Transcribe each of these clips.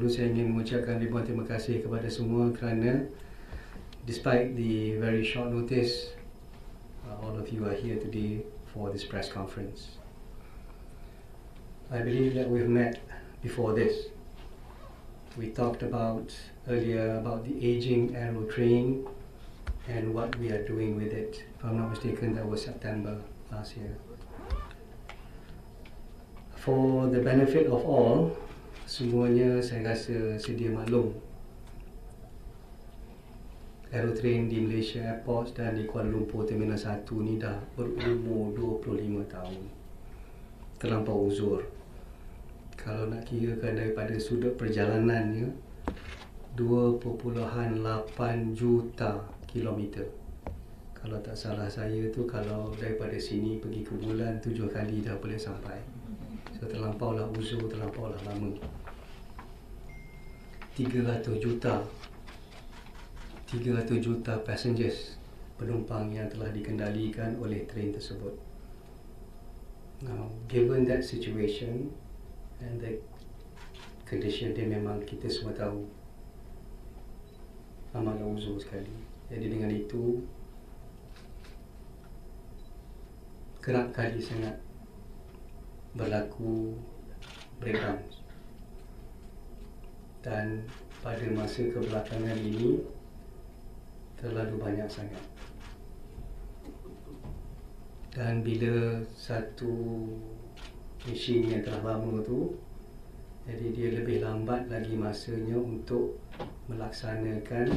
dahulu saya ingin mengucapkan ribuan terima kasih kepada semua kerana despite the very short notice, all of you are here today for this press conference. I believe that we've met before this. We talked earlier about the aging Aerotrain and what we are doing with it. If I'm not mistaken, that was September last year. For the benefit of all, semuanya saya rasa sedia maklum. Aerotrain di Malaysia Airport dan di Kuala Lumpur Terminal 1 ni dah berumur 25 tahun. Terlampau uzur. Kalau nak kirakan daripada sudut perjalanannya, 2.8 juta kilometer. Kalau tak salah saya tu, kalau daripada sini pergi ke bulan 7 kali dah boleh sampai. So terlampaulah uzur, terlampaulah lama. 300 juta passengers, penumpang yang telah dikendalikan oleh train tersebut. Now, given that situation and the condition dia, memang kita semua tahu amatlah uzur sekali. Jadi dengan itu, kerap kali sangat berlaku breakdown. Dan pada masa kebelakangan ini terlalu banyak sangat. Dan bila satu mesin yang telah lama tu, jadi dia lebih lambat lagi masanya untuk melaksanakan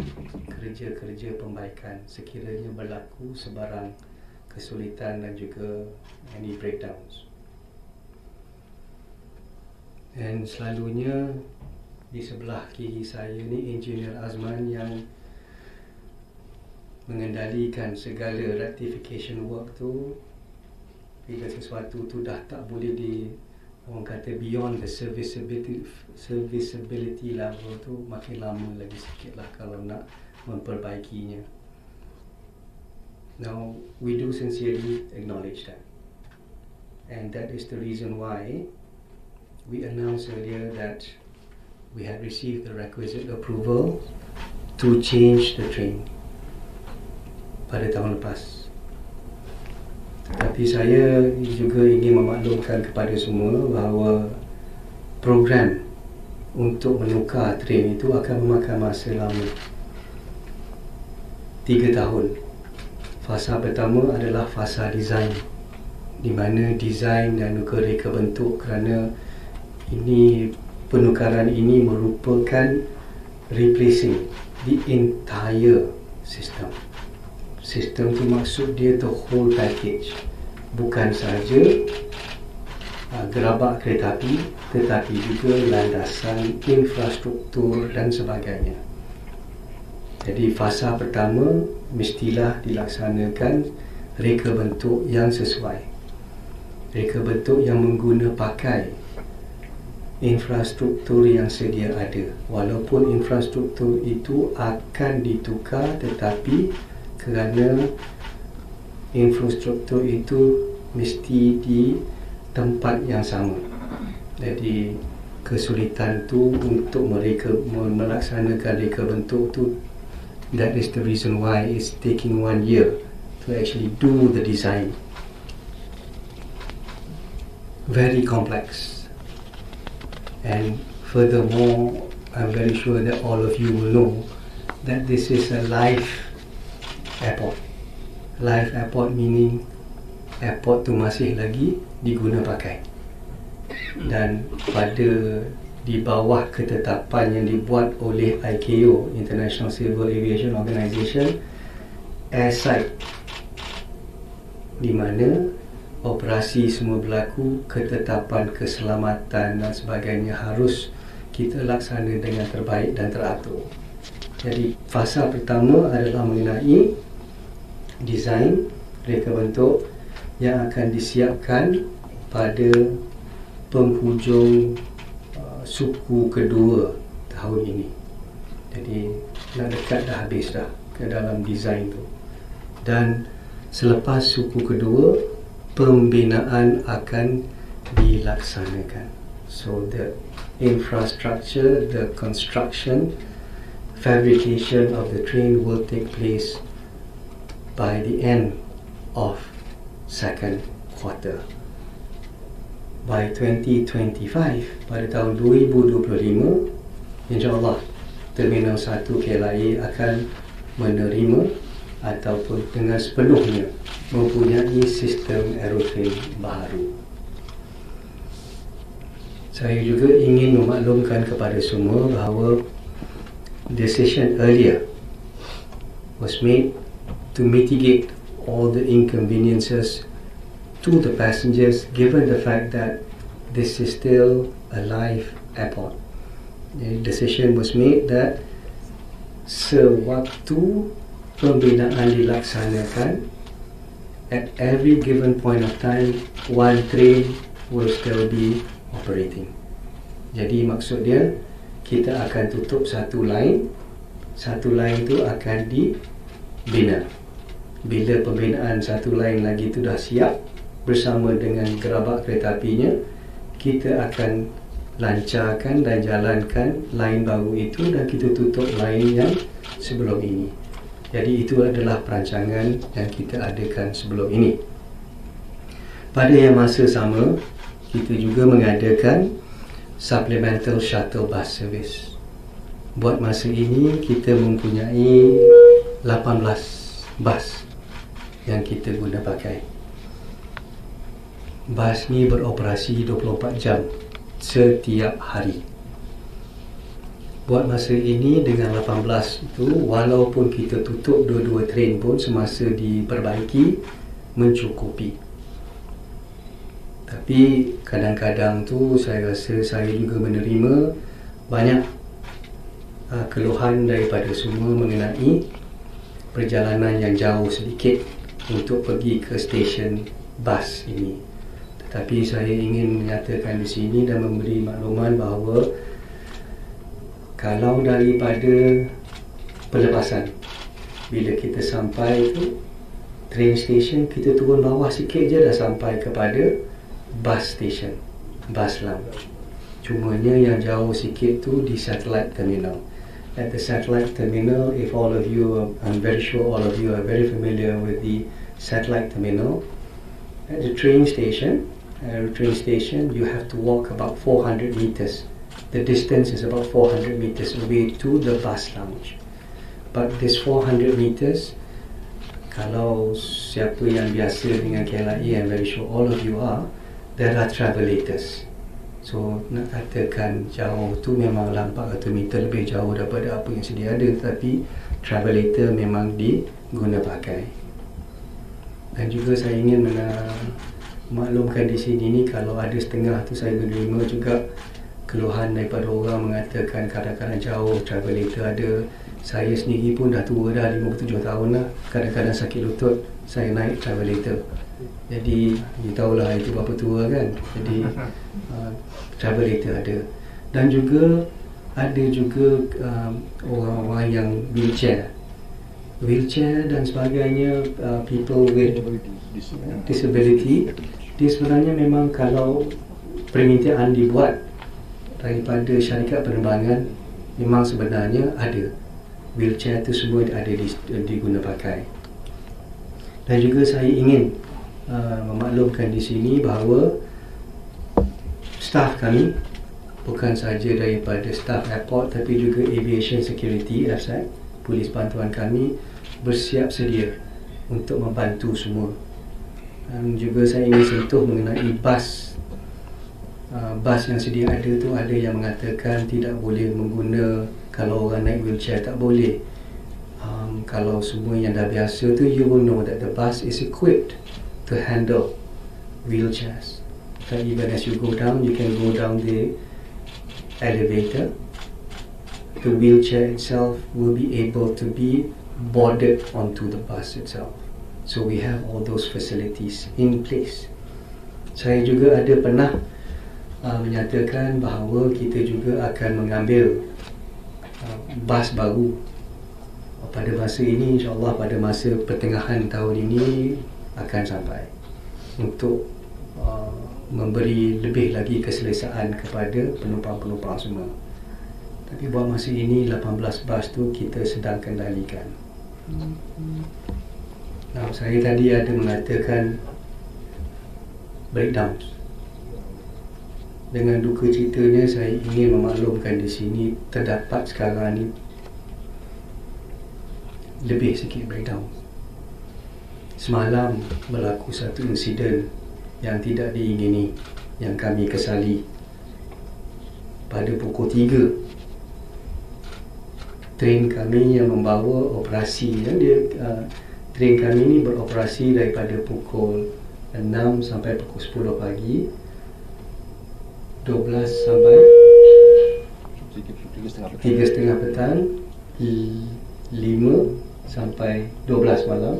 kerja-kerja pembaikan sekiranya berlaku sebarang kesulitan dan juga any breakdowns. Dan selalunya di sebelah kiri saya ni Engineer Azman yang mengendalikan segala rectification work tu. Bila sesuatu tu dah tak boleh orang kata beyond the serviceability level tu, makin lama lagi sikit lah kalau nak memperbaikinya. Now, we do sincerely acknowledge that, and that is the reason why we announced earlier that we had received the requisite approval to change the train pada tahun lepas. Tapi saya juga ingin memaklumkan kepada semua bahawa program untuk menukar train itu akan memakan masa lama, 3 tahun. Fasa pertama adalah fasa design, di mana design dan juga reka bentuk, kerana penukaran ini merupakan replacing the entire system. Sistem tu maksud dia the whole package, bukan sahaja gerabak kereta api, tetapi juga landasan, infrastruktur dan sebagainya. Jadi fasa pertama mestilah dilaksanakan reka bentuk yang sesuai, reka bentuk yang pakai infrastruktur yang sedia ada. Walaupun infrastruktur itu akan ditukar, tetapi kerana infrastruktur itu mesti di tempat yang sama, jadi kesulitan tu untuk melaksanakan reka bentuk tu, that is the reason why it's taking 1 year to actually do the design. Very complex. And furthermore, I'm very sure that all of you will know that this is a live airport. Live airport meaning airport tu masih lagi diguna pakai. Dan di bawah ketetapan yang dibuat oleh ICAO, International Civil Aviation Organization, airside, di mana operasi semua berlaku, ketetapan keselamatan dan sebagainya harus kita laksana dengan terbaik dan teratur. Jadi fasa pertama adalah mengenai design, reka bentuk yang akan disiapkan pada penghujung suku kedua tahun ini. Jadi nak dekat dah habis dah ke dalam design tu. Dan selepas suku kedua, pembinaan akan dilaksanakan. So the infrastructure, the construction, fabrication of the train will take place by the end of second quarter. By 2025, pada tahun 2025, insyaAllah Terminal 1 KLIA akan menerima ataupun dengan sepenuhnya mempunyai sistem aerotrain baru. Saya juga ingin memaklumkan kepada semua bahawa decision earlier was made to mitigate all the inconveniences to the passengers, given the fact that this is still a live airport. The decision was made that sewaktu pembinaan dilaksanakan, at every given point of time, one train will still be operating. Jadi maksud dia, kita akan tutup satu line itu akan dibina. Bila pembinaan satu line lagi itu dah siap bersama dengan gerabak kereta apinya, kita akan lancarkan dan jalankan line baru itu dan kita tutup line yang sebelum ini. Jadi itu adalah perancangan yang kita adakan sebelum ini. Pada yang masa sama, kita juga mengadakan supplemental shuttle bus service. Buat masa ini kita mempunyai 18 bus yang kita guna pakai. Bus ni beroperasi 24 jam setiap hari. Buat masa ini dengan 18 itu, walaupun kita tutup dua-dua train pun semasa diperbaiki mencukupi. Tapi kadang-kadang tu saya rasa saya juga menerima banyak keluhan daripada semua mengenai perjalanan yang jauh sedikit untuk pergi ke stesen bas ini. Tetapi saya ingin menyatakan di sini dan memberi makluman bahawa kalau daripada pelepasan, bila kita sampai tu train station, kita turun bawah sikit je dah sampai kepada bus station, bus lounge. Cumanya yang jauh sikit tu di satellite terminal. At the satellite terminal, if all of you, I'm very sure all of you are very familiar with the satellite terminal. At the train station, you have to walk about 400 meters. The distance is about 400 meters away to the bus lounge. But this 400 meters, kalau siapa yang biasa dengan KLIA, I'm very sure all of you are, there are travelators. So nak katakan jauh tu memang 400 meter lebih jauh daripada apa yang sedia ada, tapi travelator memang diguna pakai. Dan juga saya ingin maklumkan di sini ni, kalau ada setengah tu saya menerima juga keluhan daripada orang mengatakan kadang-kadang jauh travelator ada. Saya sendiri pun dah tua dah, 57 tahun lah. Kadang-kadang sakit lutut, saya naik travelator. Jadi, you tahulah itu berapa tua kan. Jadi, travelator ada. Dan juga, ada juga orang-orang yang wheelchair dan sebagainya, people with disability. Dia sebenarnya memang kalau permintaan dibuat daripada syarikat penerbangan, memang sebenarnya ada wheelchair tu semua ada diguna pakai. Dan juga saya ingin memaklumkan di sini bahawa staf kami, bukan saja daripada staf airport tapi juga aviation security, polis bantuan kami bersiap sedia untuk membantu semua. Dan juga saya ingin sentuh mengenai bas yang sedia ada tu, ada yang mengatakan tidak boleh mengguna, kalau orang naik wheelchair tak boleh. Kalau semua yang dah biasa tu, you will know that the bus is equipped to handle wheelchairs. So even as you go down, you can go down the elevator. The wheelchair itself will be able to be boarded onto the bus itself. So we have all those facilities in place. Saya juga ada pernah menyatakan bahawa kita juga akan mengambil bas baru pada masa ini, insyaAllah pada masa pertengahan tahun ini akan sampai untuk memberi lebih lagi keselesaan kepada penumpang-penumpang semua. Tapi buat masa ini 18 bas tu kita sedang kendalikan. Nah, saya tadi ada mengatakan breakdown. Dengan duka citanya saya ingin memaklumkan di sini terdapat sekarang ni lebih sikit breakdown. Semalam berlaku satu insiden yang tidak diingini, yang kami kesali. Pada pukul 3, train kami yang membawa operasi, train kami ni beroperasi daripada pukul 6 sampai pukul 10 pagi, 12 sampai 3.30 petang, 5 sampai 12 malam,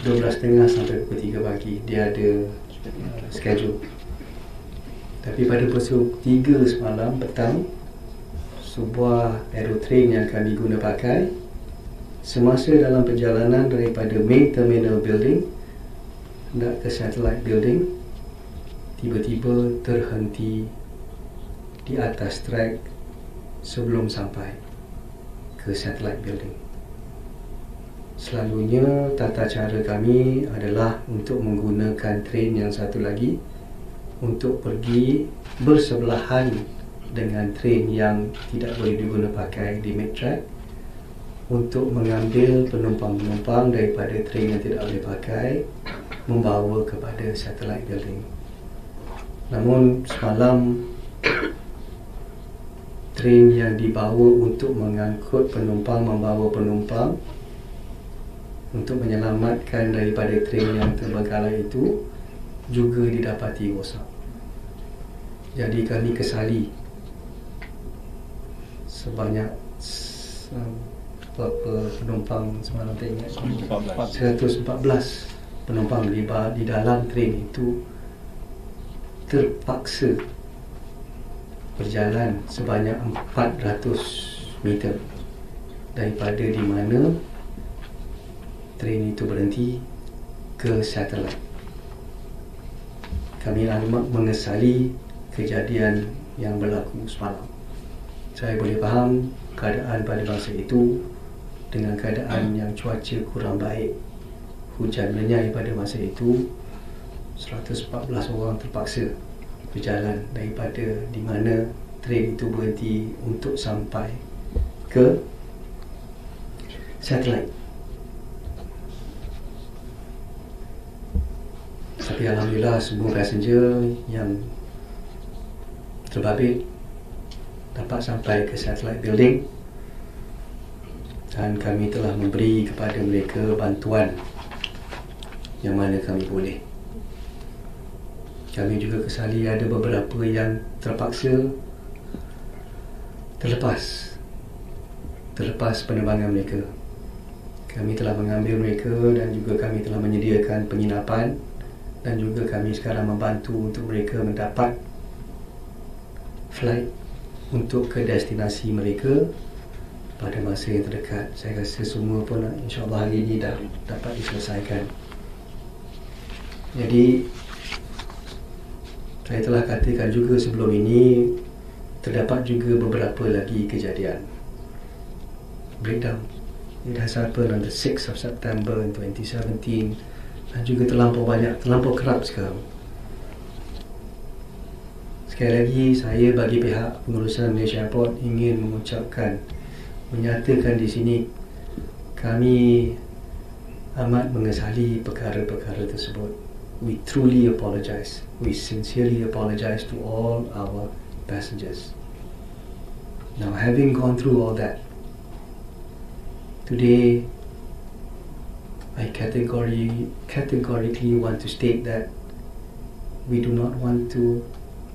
12.30 sampai pukul 3 pagi. Dia ada schedule. Tapi pada pukul 3 semalam petang, sebuah aerotrain yang kami guna pakai, semasa dalam perjalanan daripada main terminal building nak ke satellite building, tiba-tiba terhenti di atas track sebelum sampai ke satellite building. Selalunya tata cara kami adalah untuk menggunakan train yang satu lagi untuk pergi bersebelahan dengan train yang tidak boleh diguna pakai di mid track untuk mengambil penumpang-penumpang daripada train yang tidak boleh pakai, membawa kepada satellite building. Namun semalam train yang dibawa untuk mengangkut penumpang, membawa penumpang untuk menyelamatkan daripada train yang terbengkalai itu juga didapati rosak. Jadi kami kesali sebanyak berapa penumpang semalam tak ingat, 114 penumpang di dalam train itu terpaksa berjalan sebanyak 400 meter daripada di mana train itu berhenti ke satellite. Kami amat mengesali kejadian yang berlaku semalam. Saya boleh faham keadaan pada masa itu dengan keadaan yang cuaca kurang baik, hujan menyai pada masa itu, 114 orang terpaksa berjalan daripada di mana train itu berhenti untuk sampai ke satellite. Tapi alhamdulillah semua passenger yang terbabit dapat sampai ke satellite building dan kami telah memberi kepada mereka bantuan yang mana kami boleh. Kami juga kesali ada beberapa yang terpaksa terlepas penerbangan mereka. Kami telah mengambil mereka dan juga kami telah menyediakan penginapan dan juga kami sekarang membantu untuk mereka mendapat flight untuk ke destinasi mereka pada masa yang terdekat. Saya rasa semua pun insyaAllah hari ini dah dapat diselesaikan. Jadi saya telah katakan juga sebelum ini, terdapat juga beberapa lagi kejadian breakdown. It has happened on the 6th of September in 2017 dan juga terlampau kerap sekarang. Sekali lagi, saya bagi pihak pengurusan Malaysia Airport ingin menyatakan di sini kami amat mengesali perkara-perkara tersebut. We truly apologize. We sincerely apologize to all our passengers. Now, having gone through all that, today I categorically want to state that we do not want to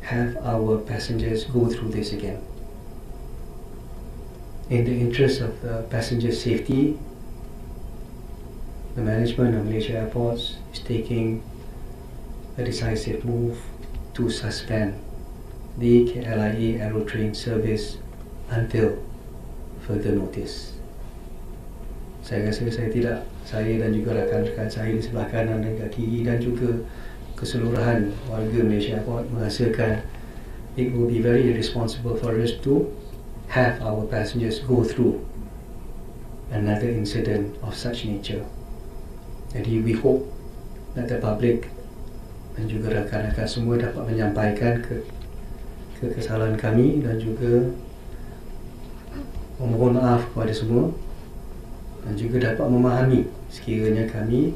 have our passengers go through this again. In the interest of the passenger safety, the management of Malaysia Airports is taking a decisive move to suspend the KLIA Aerotrain service until further notice. Saya rasa saya dan juga rakan-rakan saya di sebelah kanan dan kiri dan juga keseluruhan warga Malaysia Airport merasakan it will be very irresponsible for us to have our passengers go through another incident of such nature. Jadi we hope that the public dan juga rakan-rakan semua dapat menyampaikan kesalahan kami dan juga memohon maaf kepada semua dan juga dapat memahami sekiranya kami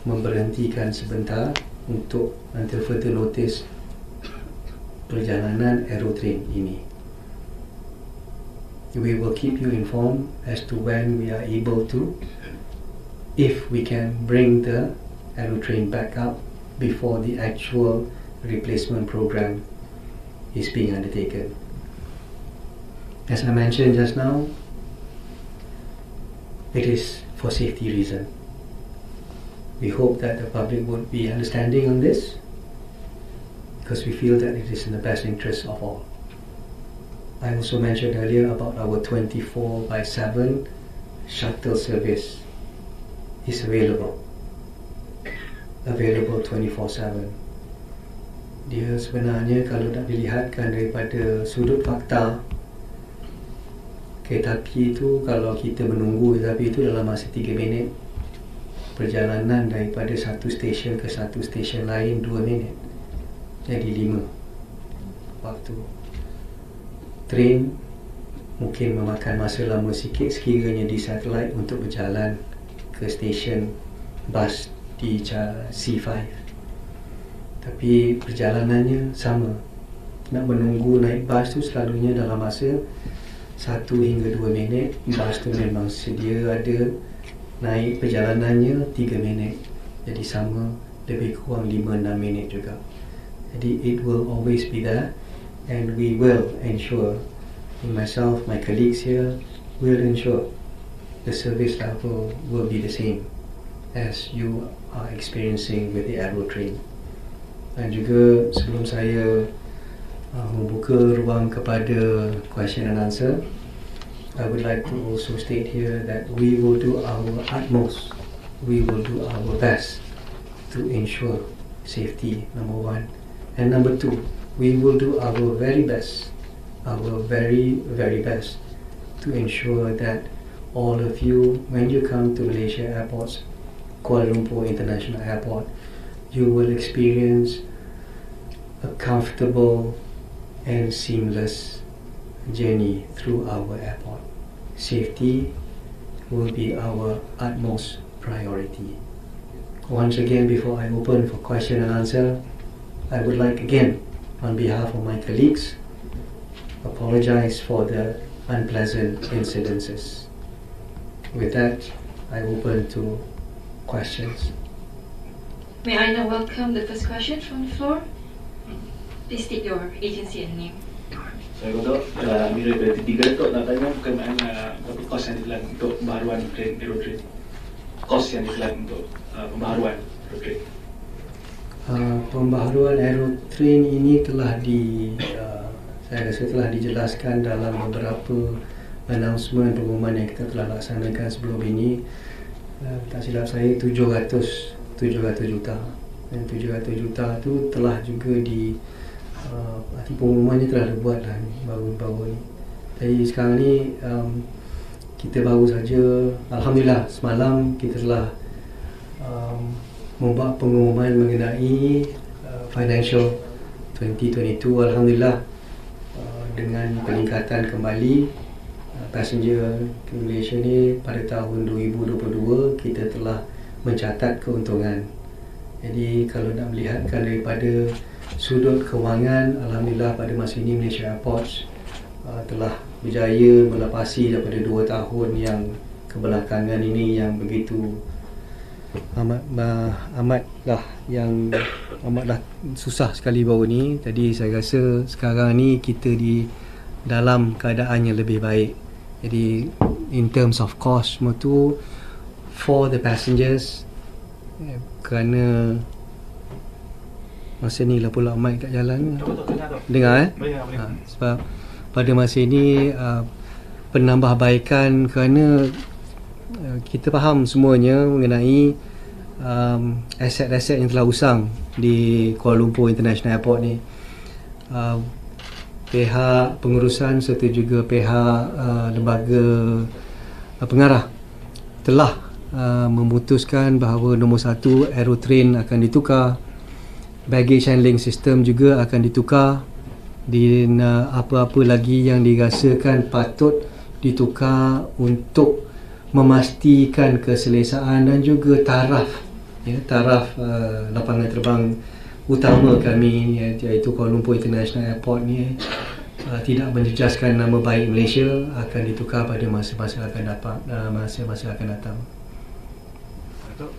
memberhentikan sebentar untuk until further notice perjalanan Aerotrain ini. We will keep you informed as to when we are able to, if we can bring the Aerotrain back up before the actual replacement program is being undertaken. As I mentioned just now, it is for safety reason. We hope that the public would be understanding on this because we feel that it is in the best interest of all. I also mentioned earlier about our 24/7 shuttle service is available 24/7. Dia sebenarnya kalau nak dilihatkan daripada sudut fakta, kereta api itu kalau kita menunggu kereta api itu dalam masa 3 minit, perjalanan daripada satu stesen ke satu stesen lain 2 minit, jadi 5 waktu. Train mungkin memakan masa lama sikit sekiranya di satelit untuk berjalan ke stesen bas di C5, tapi perjalanannya sama. Nak menunggu naik bas tu selalunya dalam masa 1 hingga 2 minit. Bas tu memang sedia ada, naik perjalanannya 3 minit, jadi sama, lebih kurang 5-6 minit juga. Jadi it will always be there, and we will ensure, myself, my colleagues here will ensure the service level will be the same as you are experiencing with the Aerotrain. Dan juga sebelum saya membuka ruang kepada question and answer, I would like to also state here that we will do our utmost, we will do our best to ensure safety, number one, and number two, we will do our very best, our very best to ensure that all of you, when you come to Malaysia airports, Kuala Lumpur International Airport, you will experience a comfortable and seamless journey through our airport. Safety will be our utmost priority. Once again, before I open for question and answer, I would like again, on behalf of my colleagues, apologize for the unpleasant incidences. With that, I open to questions. May I now welcome the first question from the floor? Please state your agency and name. Saya Datuk Amira dari Tiga. Datuk nak tanya berkenaan berapa kos yang ditelan untuk pembaharuan Aerotrain. Kos yang ditelan untuk pembaharuan Aerotrain. Pembaharuan Aerotrain ini telah saya rasa telah dijelaskan dalam beberapa announcement pengumuman yang kita telah laksanakan sebelum ini. Tak silap saya 700 juta, dan 700 juta tu telah juga pengumumannya telah dibuat lah baru-baru ni. Jadi sekarang ni kita baru saja, alhamdulillah, semalam kita telah membuat pengumuman mengenai financial 2022. Alhamdulillah, dengan peningkatan kembali passenger ke Malaysia ni pada tahun 2022, kita telah mencatat keuntungan. Jadi kalau nak melihatkan daripada sudut kewangan, alhamdulillah pada masa ini Malaysia Airports telah berjaya melepasi daripada 2 tahun yang kebelakangan ini yang begitu amatlah susah sekali baru ni. Jadi saya rasa sekarang ni kita di dalam keadaan yang lebih baik. Jadi in terms of cost semua tu for the passengers, kerana masa ni lah pula mic kat jalan dengar sebab pada masa ini penambahbaikan, kerana kita faham semuanya mengenai aset-aset yang telah usang di Kuala Lumpur International Airport ni, pihak pengurusan serta juga pihak lembaga pengarah telah memutuskan bahawa nombor 1 Aerotrain akan ditukar, baggage handling system juga akan ditukar, dan apa-apa lagi yang dirasakan patut ditukar untuk memastikan keselesaan dan juga taraf lapangan terbang utama kami, iaitu Kuala Lumpur International Airport ni tidak menjejaskan nama baik Malaysia, akan ditukar pada masa-masa akan datang. Datuk,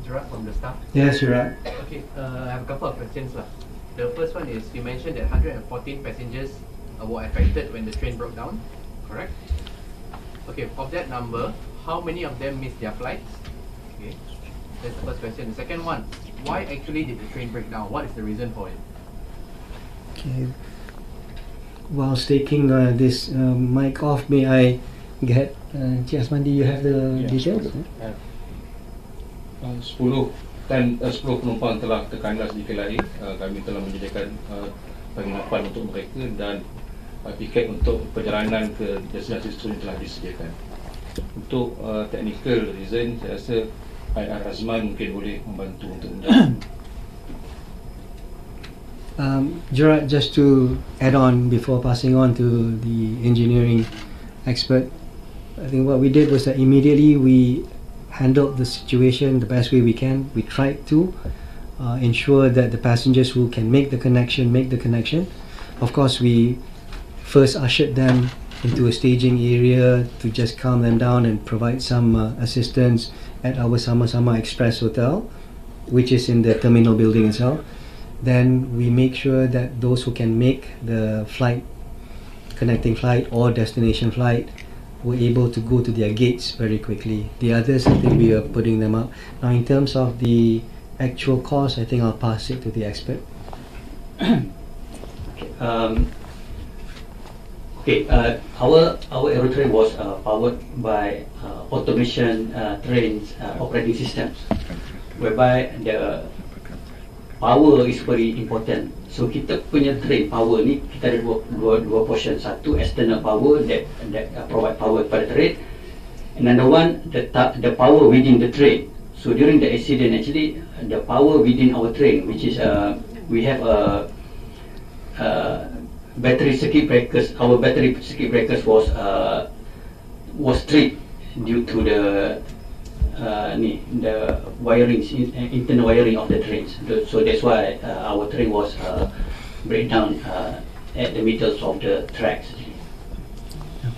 Gerard from the staff. Yes, Gerard. Okay, I have a couple of questions lah. The first one is, you mentioned that 114 passengers were affected when the train broke down, correct? Okay, of that number, how many of them missed their flights? Okay, that's the first question. The second one, why actually did the train break down? What is the reason for it? Okay. Whilst taking this mic off, may I get Cik Asmandi, you have the details? 10 penumpang telah terkandas di KLIA. Kami telah menyediakan penginapan untuk mereka dan tiket untuk perjalanan ke destinasi tersebut telah disediakan. Untuk technical reason, saya rasa IR Azman mungkin boleh membantu untuk menjawab. Gerard, just to add on before passing on to the engineering expert, I think what we did was that immediately we handled the situation the best way we can. We tried to ensure that the passengers who can make the connection. Of course, we first ushered them into a staging area to just calm them down and provide some assistance at our Sama-Sama Express Hotel, which is in the terminal building itself. Then we make sure that those who can make the flight, connecting flight or destination flight, were able to go to their gates very quickly. The others, I think we are putting them up. Now, in terms of the actual cost, I think I'll pass it to the expert. Our Aerotrain was powered by automation trains operating systems, whereby the power is very important. So kita punya train power ni, kita ada dua portion. Satu external power that provide power kepada train, another one the power within the train. So during the accident, actually the power within our train, which is we have a battery circuit breakers. Our battery circuit breakers was tripped due to the wiring, internal wiring of the trains. So that's why our train was breakdown at the middle of the tracks.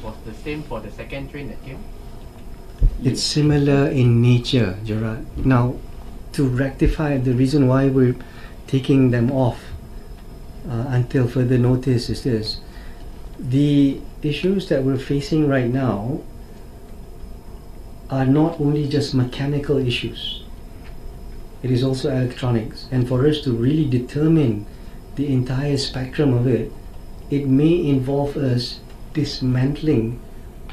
Was the same for the second train that came? It's similar in nature, Gerard. Now, to rectify the reason why we're taking them off until further notice is this: the issues that we're facing right now are not only just mechanical issues, it is also electronics. And for us to really determine the entire spectrum of it, it may involve us dismantling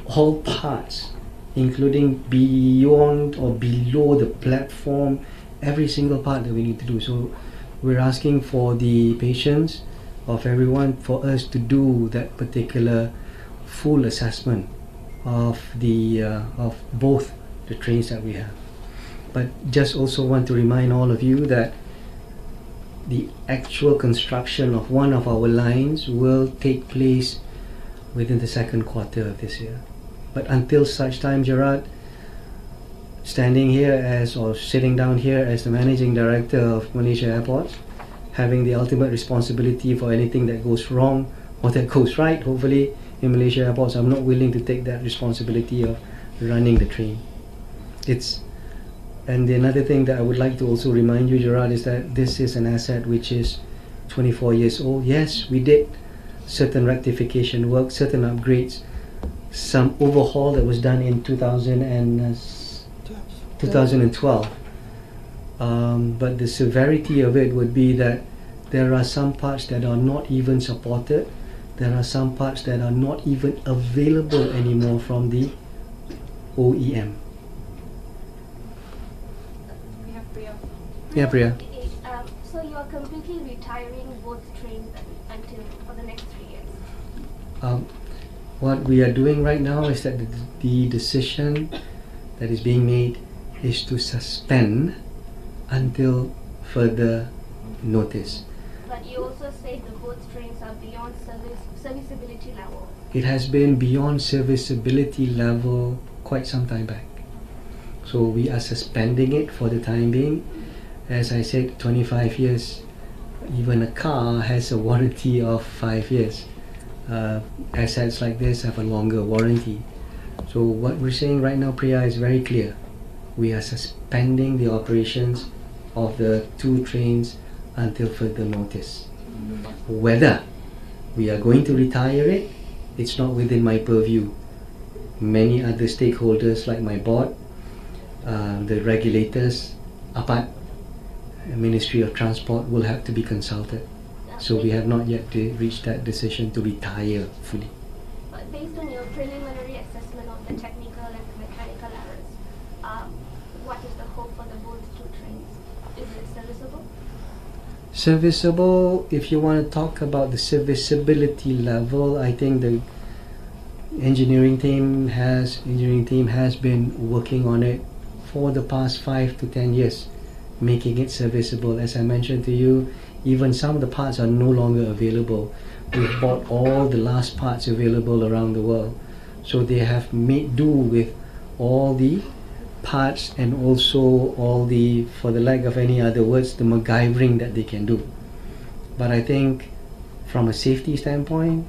all parts, including beyond or below the platform, every single part that we need to do. So we're asking for the patience of everyone for us to do that particular full assessment of the of both the trains that we have. But just also want to remind all of you that the actual construction of one of our lines will take place within the second quarter of this year. But until such time, Gerard, standing here as, or sitting down here as the Managing Director of Malaysia Airports, having the ultimate responsibility for anything that goes wrong or that goes right, hopefully, in Malaysia Airports, I'm not willing to take that responsibility of running the train. And another thing that I would like to also remind you, Gerard, is that this is an asset which is 24 years old. Yes, we did certain rectification work, certain upgrades, some overhaul that was done in 2012. But the severity of it would be that there are some parts that are not even supported. There are some parts that are not even available anymore from the OEM. We have Priya. Yeah, Priya. So you are completely retiring both trains until for the next 3 years. What we are doing right now is that the decision that is being made is to suspend until further notice. But you also say the both trains are beyond serviceability level. It has been beyond serviceability level quite some time back. So we are suspending it for the time being. As I said, 25 years. Even a car has a warranty of 5 years. Assets like this have a longer warranty. So what we're saying right now, Priya, is very clear. We are suspending the operations of the 2 trains until further notice. Whether we are going to retire it, it's not within my purview. Many other stakeholders like my board, the regulators, APAT, Ministry of Transport will have to be consulted. So we have not yet reached that decision to retire fully. But based on your preliminary assessment of the technical and mechanical errors, what is the hope for the both 2 trains? Is it serviceable? Serviceable, if you want to talk about the serviceability level, I think the engineering team has been working on it for the past 5 to 10 years, making it serviceable. As I mentioned to you, even some of the parts are no longer available. We've bought all the last parts available around the world. So they have made do with all the parts and also all the, for the lack of any other words, the MacGyvering that they can do. But I think from a safety standpoint,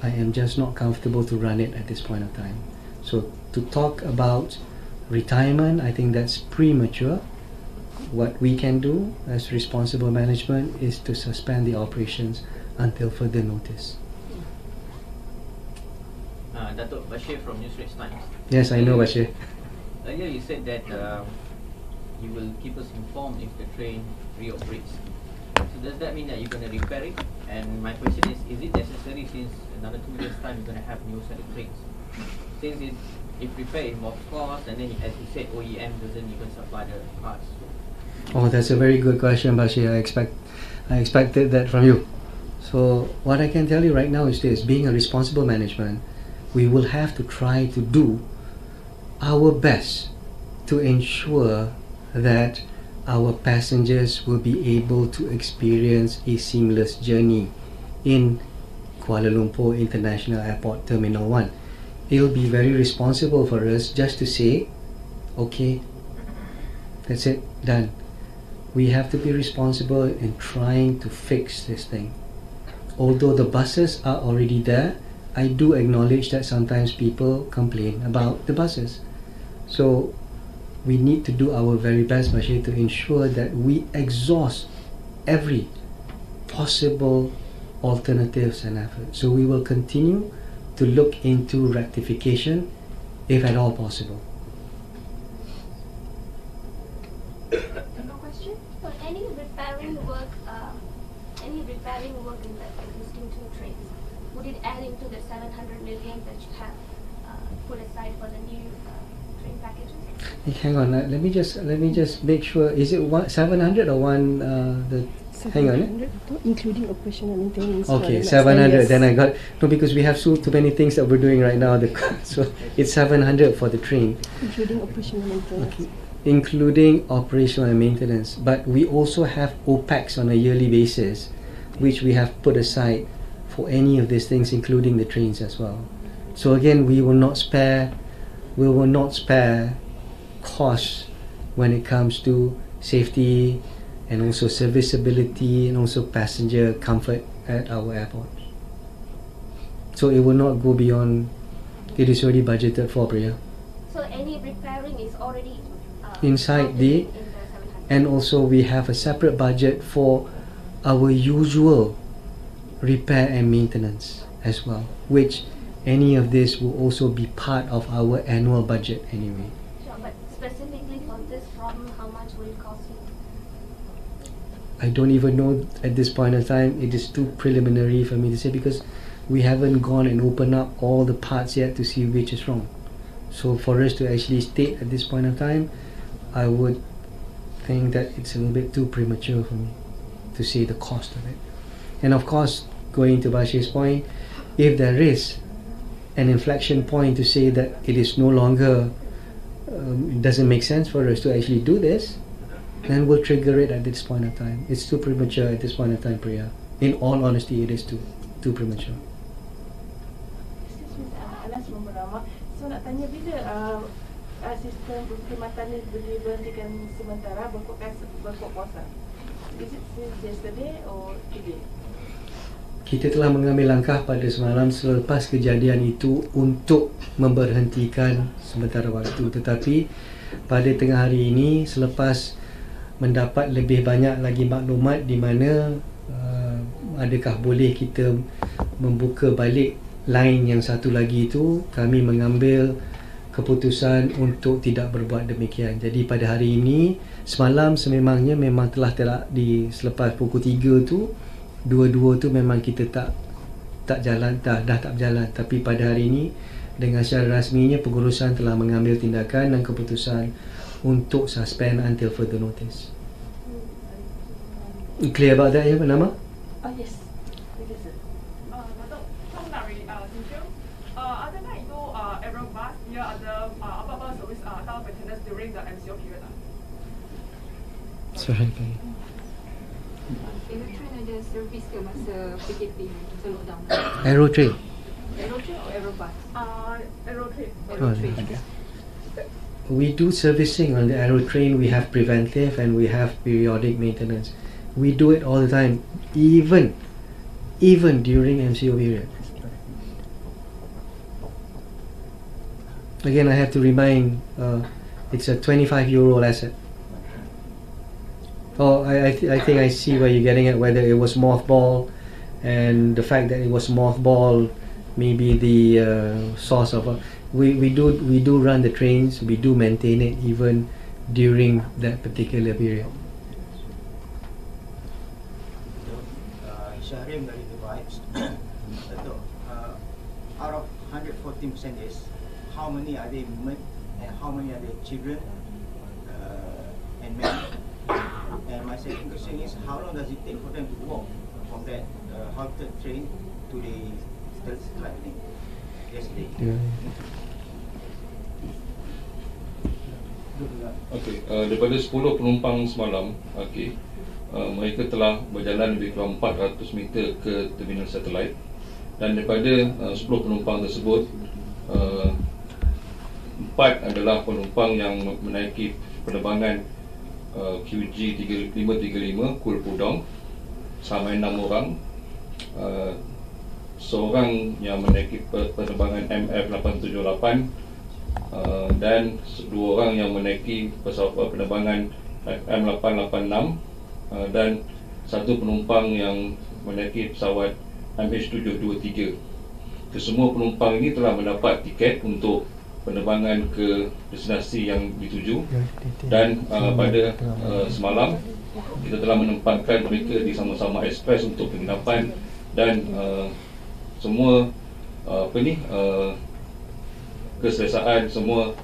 I am just not comfortable to run it at this point of time. So to talk about retirement, I think that's premature. What we can do as responsible management is to suspend the operations until further notice. Datuk Bashir from News Straits Times. Yes, I know, Bashir. Earlier you said that you will keep us informed if the train reoperates. So does that mean that you're going to repair it? And my question is it necessary since another 2 years time you're going to have new set of trains? Since if repair involves cost and then as you said OEM doesn't even supply the parts. Oh, that's a very good question, Bashir. I expected that from you. So what I can tell you right now is this: being a responsible management, we will have to try to do our best to ensure that our passengers will be able to experience a seamless journey in Kuala Lumpur International Airport Terminal 1. It will be very responsible for us just to say, okay, that's it, done. We have to be responsible in trying to fix this thing. Although the buses are already there, I do acknowledge that sometimes people complain about the buses. So we need to do our very best, Bashir, to ensure that we exhaust every possible alternatives and efforts. So we will continue to look into rectification if at all possible. No question. So any repairing work in the existing 2 trains, would it add into the 700 million that you have put aside for the new train packages? Hang on, let me just make sure. Is it 700 or one? Hang on. Including operational maintenance. Okay, 700. Then I got no, because we have too many things that we're doing right now. So it's 700 for the train, Including operational maintenance. okay, including operational and maintenance. But we also have OPEX on a yearly basis, which we have put aside for any of these things, including the trains as well. So again, we will not spare costs when it comes to safety and also serviceability and also passenger comfort at our airport. So it will not go beyond, it is already budgeted for, Priya. So any repairing is already Inside the, in the 700. and also we have a separate budget for our usual repair and maintenance as well, which any of this will also be part of our annual budget anyway. Sure, but specifically for this problem, how much will it cost you? I don't even know at this point in time. It is too preliminary for me to say because we haven't gone and opened up all the parts yet to see which is wrong. So for us to actually state at this point of time, I would think that it's a little bit too premature for me to see the cost of it. And of course, going to Bashir's point, if there is an inflection point to say that it is no longer, it doesn't make sense for us to actually do this, then we'll trigger it at this point of time. It's too premature at this point of time, Priya. In all honesty, it is too premature. Anas Memberama. So nak tanya bila sistem perkhidmatan ni diberhentikan sementara berkuat puasa? Is it since yesterday or today? Kita telah mengambil langkah pada semalam selepas kejadian itu untuk memberhentikan sementara waktu. Tetapi pada tengah hari ini, selepas mendapat lebih banyak lagi maklumat di mana adakah boleh kita membuka balik line yang satu lagi itu, kami mengambil keputusan untuk tidak berbuat demikian. Jadi pada hari ini, semalam sememangnya memang telah selepas pukul 3 tu, dua-dua tu memang kita tak jalan, dah tak berjalan. Tapi pada hari ini, dengan secara rasminya pengurusan telah mengambil tindakan dan keputusan untuk suspend until further notice. Clear about that, ya, Nama? Oh yes. Thank you, sir. Datuk, saya nak tanya, adakah itu Aerobus dia ada apa-apa servis atau maintenance during the MCO period? Sorry. Aerotrain ada servis ke masa PKP masa lockdown? Aerotrain. Aerotrain atau Aerobus? Aerotrain. Aerotrain. We do servicing on the Aerotrain. We have preventive and we have periodic maintenance. We do it all the time, even during MCO period. Again, I have to remind, it's a 25-year-old asset. Oh, I think I see where you're getting at, whether it was mothball, and the fact that it was mothball may be the source of. We do run the trains, we do maintain it even during that particular period. Syahrim dari The Vibes. Out of 114 passengers, how many are they women and how many are they children and men? And my second question is, how long does it take for them to walk from that halted train to the lightning yesterday? Okey, daripada 10 penumpang semalam, okey, mereka telah berjalan lebih kurang 400 meter ke terminal satelit, dan daripada 10 penumpang tersebut, 4 adalah penumpang yang menaiki penerbangan QG 535 Kuala Pudong, sampai 6 orang. Seorang yang menaiki penerbangan MF878, dan 2 orang yang menaiki pesawat penerbangan M886, dan 1 penumpang yang menaiki pesawat MH723. Kesemua penumpang ini telah mendapat tiket untuk penerbangan ke destinasi yang dituju, dan pada semalam kita telah menempatkan mereka di sama-sama ekspres untuk penginapan, dan semua keselesaan semua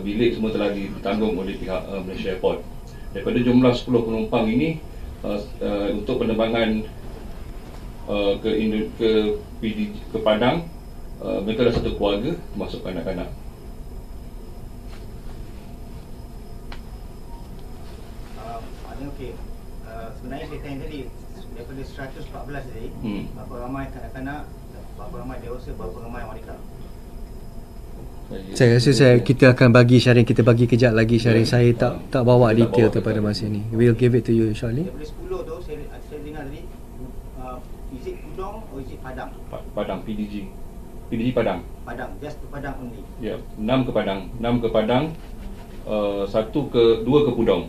bilik semua telah ditanggung oleh pihak Malaysia Airport. Daripada jumlah 10 penumpang ini, untuk penerbangan ke Padang, mereka adalah satu keluarga termasuk anak-anak. Okey, sebenarnya saya tanya tadi, daripada 114 tadi, berapa ramai kanak-kanak, berapa ramai dewasa, berapa ramai wanita? Saya rasa kita akan bagi Syahrin, kita bagi kejap lagi Syahrin. Saya tak bawa detail tu pada masa ni. We'll give it to you shortly. Daripada 10 tu saya dengar tadi, is it Pudong or is it Padang? Padang, PDG Padang. Padang, just to Padang only. Ya, 6 ke Padang, 2 ke Pudong.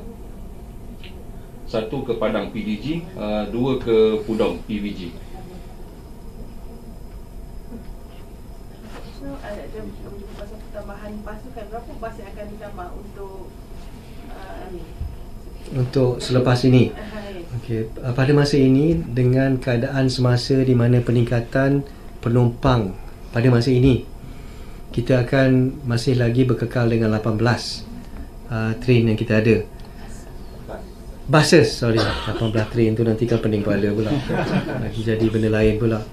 1 ke Padang PDG, 2 ke Pudong PVG. So ada pasal tambahan pasukan, berapa bas yang akan ditambah untuk selepas ini? Okey, pada masa ini dengan keadaan semasa di mana peningkatan penumpang pada masa ini, kita akan masih lagi berkekal dengan 18 train yang kita ada. Buses, sorry, 18 train tu nanti kan pening kepala pula. Lagi jadi benda lain pula.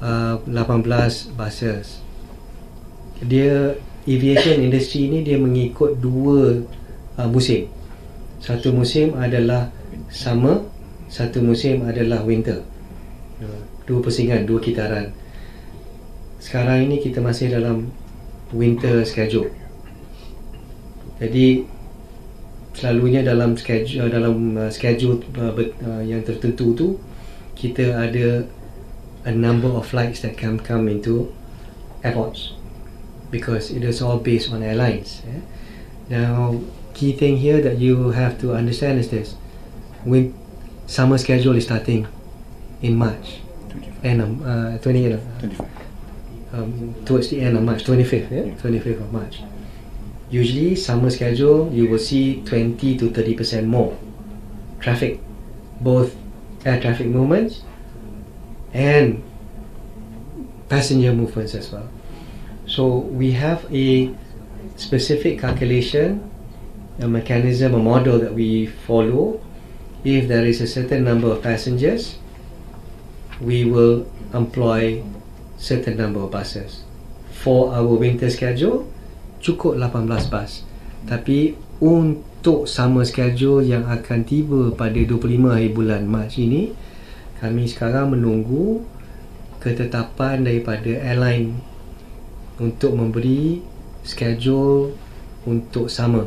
18 buses. Dia aviation industry ni dia mengikut dua musim. Satu musim adalah summer, satu musim adalah winter. Dua pusingan, dua kitaran. Sekarang ini kita masih dalam winter schedule. Jadi selalunya dalam schedule yang tertentu tu kita ada a number of flights that can come into airports because it is all based on airlines. Now, key thing here that you have to understand is this: when summer schedule is starting in March, end of 25, towards the end of March, 25th, 25th of March. Usually, summer schedule you will see 20 to 30% more traffic, both air traffic movements and passenger movements as well. So we have a specific calculation, a mechanism, a model that we follow. If there is a certain number of passengers, we will employ certain number of buses. For our winter schedule, cukup 18 bas. Tapi untuk summer schedule yang akan tiba pada 25 hari bulan Mac ini, kami sekarang menunggu ketetapan daripada airline untuk memberi schedule untuk summer.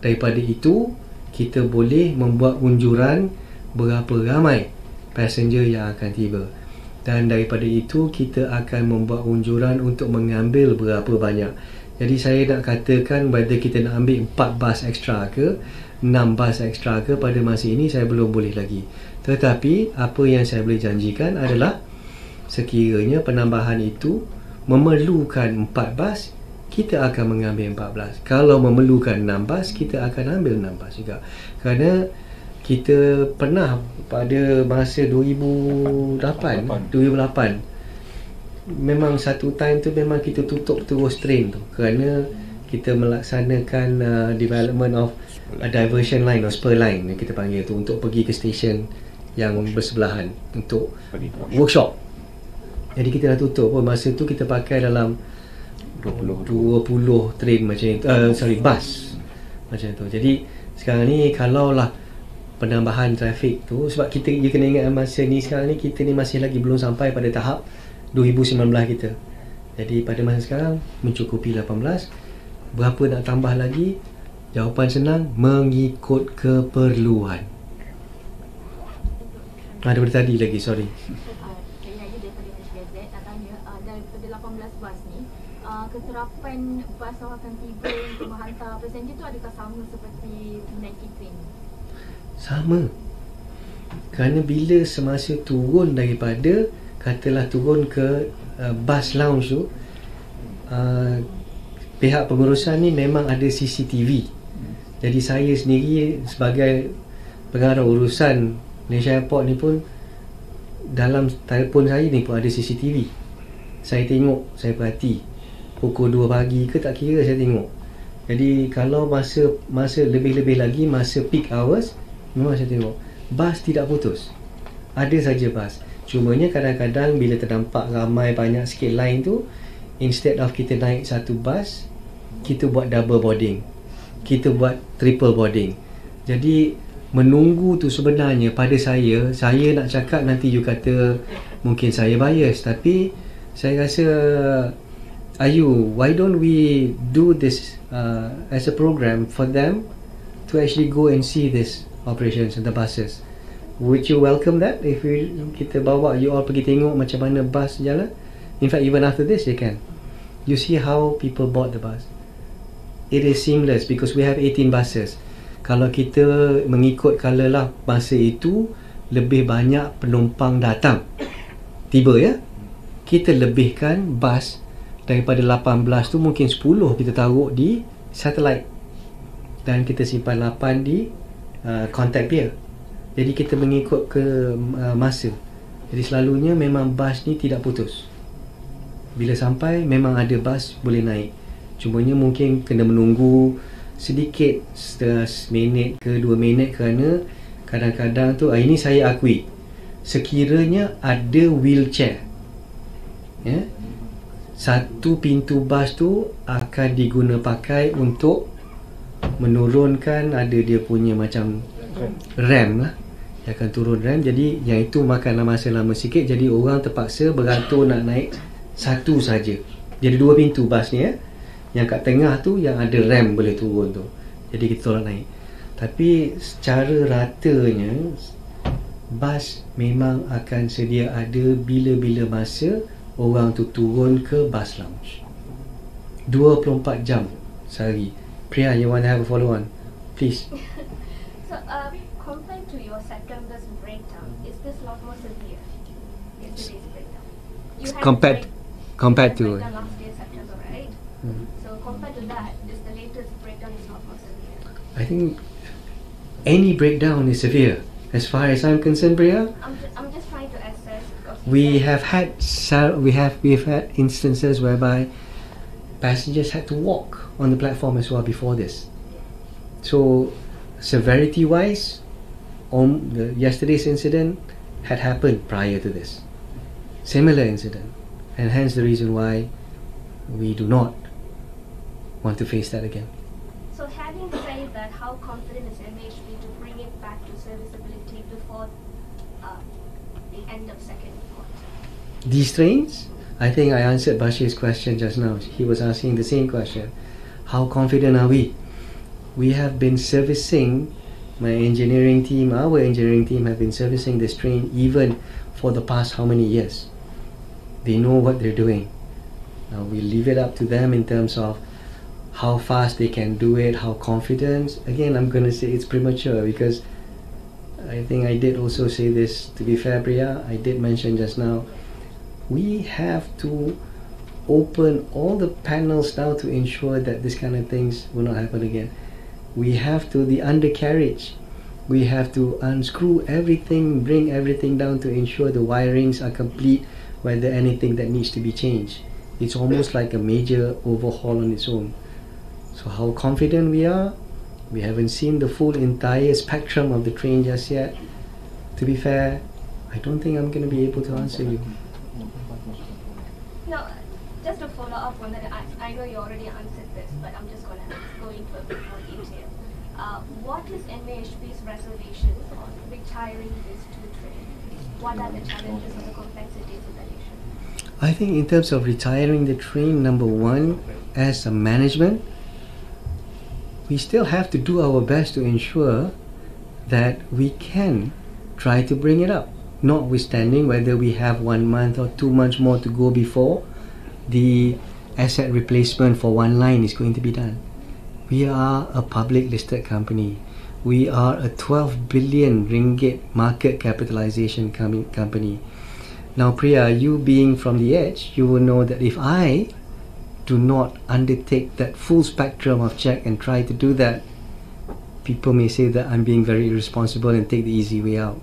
Daripada itu, kita boleh membuat unjuran berapa ramai passenger yang akan tiba. Dan daripada itu, kita akan membuat unjuran untuk mengambil berapa banyak. Jadi saya nak katakan whether kita nak ambil 4 bas ekstra ke 6 bas ekstra ke pada masa ini saya belum boleh lagi. Tetapi apa yang saya boleh janjikan adalah sekiranya penambahan itu memerlukan 4 bas, kita akan mengambil 14. Kalau memerlukan 6 bas, kita akan ambil 6 bas juga. Kerana kita pernah pada masa 2008 memang satu time tu memang kita tutup terus train tu kerana kita melaksanakan development of a diversion line or spur line yang kita panggil tu untuk pergi ke stesen yang bersebelahan untuk workshop. Jadi kita dah tutup pun masa tu kita pakai dalam 20 train macam itu, bus macam tu. Jadi sekarang ni kalaulah penambahan trafik tu, sebab kita kena ingat masa ni sekarang ni kita ni masih lagi belum sampai pada tahap 2019 kita. Jadi pada masa sekarang mencukupi 18. Berapa nak tambah lagi? Jawapan senang, mengikut keperluan. Daripada tadi lagi, sorry. Saya lagi daripada HGZ nak tanya, daripada 18 bas ni, keterapan bas yang akan tiba untuk menghantar passenger tu adakah sama seperti menaiki train? Sama. Kerana bila semasa turun daripada, katalah turun ke bus lounge tu, pihak pengurusan ni memang ada CCTV. Jadi saya sendiri sebagai pengarah urusan Malaysia Airport ni pun, dalam telefon saya ni pun ada CCTV. Saya tengok, saya perhati pukul 2 pagi ke tak kira saya tengok. Jadi kalau masa lebih-lebih lagi, masa peak hours, memang saya tengok bas tidak putus. Ada saja bas. Cumanya kadang-kadang bila terdampak ramai banyak sikit line tu, instead of kita naik satu bas, kita buat double boarding, kita buat triple boarding. Jadi menunggu tu sebenarnya pada saya nak cakap nanti you kata mungkin saya bias, tapi saya rasa Ayu, why don't we do this as a program for them to actually go and see this operations in the buses. Would you welcome that if kita bawa you all pergi tengok macam mana bus jalan? In fact, even after this they can. You see how people board the bus. It is seamless because we have 18 buses. Kalau kita mengikut kalalah masa itu lebih banyak penumpang datang tiba ya, kita lebihkan bus daripada 18 tu mungkin 10 kita taruh di satellite dan kita simpan 8 di contact pier. Jadi kita mengikut ke masa. Jadi selalunya memang bas ni tidak putus. Bila sampai memang ada bas boleh naik. Cumanya mungkin kena menunggu sedikit, seminit ke 2 minit, kerana kadang-kadang tu, ini saya akui, sekiranya ada wheelchair, ya, satu pintu bas tu akan diguna pakai untuk menurunkan, ada dia punya macam ramp lah, dia akan turun ramp. Jadi yang itu makanlah masa lama sikit, jadi orang terpaksa beratur nak naik satu saja. Jadi 2 pintu bas ni, yang kat tengah tu yang ada ramp boleh turun tu, jadi kita tolak naik. Tapi secara ratanya bas memang akan sedia ada bila-bila masa orang tu turun ke bus lounge 24 jam sehari. Priya, you want to have a follow on, please? So, compared to your September's breakdown, is this a lot more severe? Yesterday's breakdown. You had compared to breakdown last year September, right? So compared to that, is the latest breakdown is a lot more severe? I think any breakdown is severe, as far as I'm concerned, Priya. I'm just trying to assess. We've had instances whereby passengers had to walk on the platform as well before this. So severity wise, yesterday's incident had happened prior to this, similar incident, and hence the reason why we do not want to face that again. So having said that, how confident is MHB to bring it back to serviceability before the end of second quarter? These trains, I think I answered Bashir's question just now. He was asking the same question. How confident are we? We have been servicing, our engineering team have been servicing this train even for the past how many years? They know what they're doing. Now we leave it up to them in terms of how fast they can do it, how confident. Again, I'm going to say it's premature, because I think I did also say this, to be fair, Priya, I did mention just now, we have to open all the panels now to ensure that this kind of things will not happen again. We have to, the undercarriage, we have to unscrew everything, bring everything down to ensure the wirings are complete, whether anything that needs to be changed. It's almost like a major overhaul on its own. So how confident we are? We haven't seen the full entire spectrum of the train just yet. To be fair, I don't think I'm going to be able to answer you. No, just to follow up on that, I know you already answered this, but I'm just going to go into a bit more detail. What is MAHB's reservation on retiring these 2 trains? What are the challenges or the complexities of that issue? I think in terms of retiring the train, number one, as a management, we still have to do our best to ensure that we can try to bring it up, notwithstanding whether we have 1 month or 2 months more to go before the asset replacement for one line is going to be done. We are a public listed company. We are a 12 billion ringgit market capitalization company. Now Priya, you being from the edge, you will know that if I do not undertake that full spectrum of check and try to do that, people may say that I'm being very irresponsible and take the easy way out.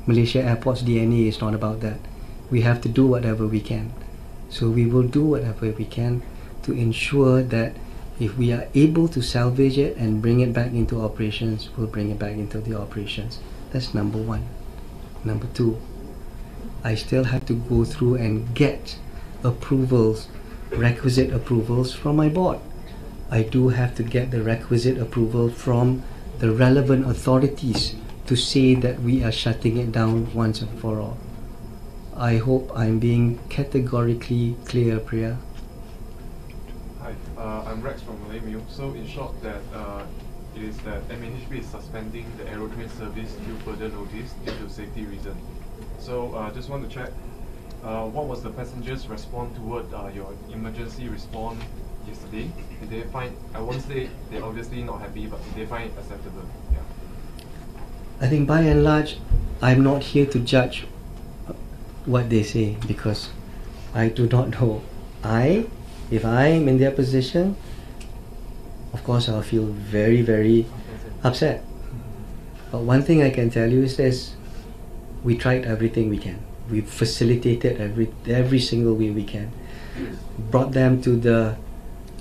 Malaysia Airport's DNA is not about that. We have to do whatever we can. So we will do whatever we can to ensure that if we are able to salvage it and bring it back into operations, we'll bring it back into the operations. That's number one. Number two, I still have to go through and get approvals, requisite approvals from my board. I do have to get the requisite approval from the relevant authorities to say that we are shutting it down once and for all. I hope I'm being categorically clear, Priya. Hi, I'm Rex from Malay Mail. So in short, that it is that MAHB is suspending the Aerotrain service till further notice due to safety reasons. So just want to check, what was the passengers' response toward your emergency response yesterday? Did they find, I won't say they're obviously not happy, but did they find it acceptable? Yeah. I think by and large, I'm not here to judge what they say, because I do not know. If I'm in their position, of course I'll feel very, very upset. But one thing I can tell you is this: we tried everything we can. We facilitated every single way we can. Brought them to the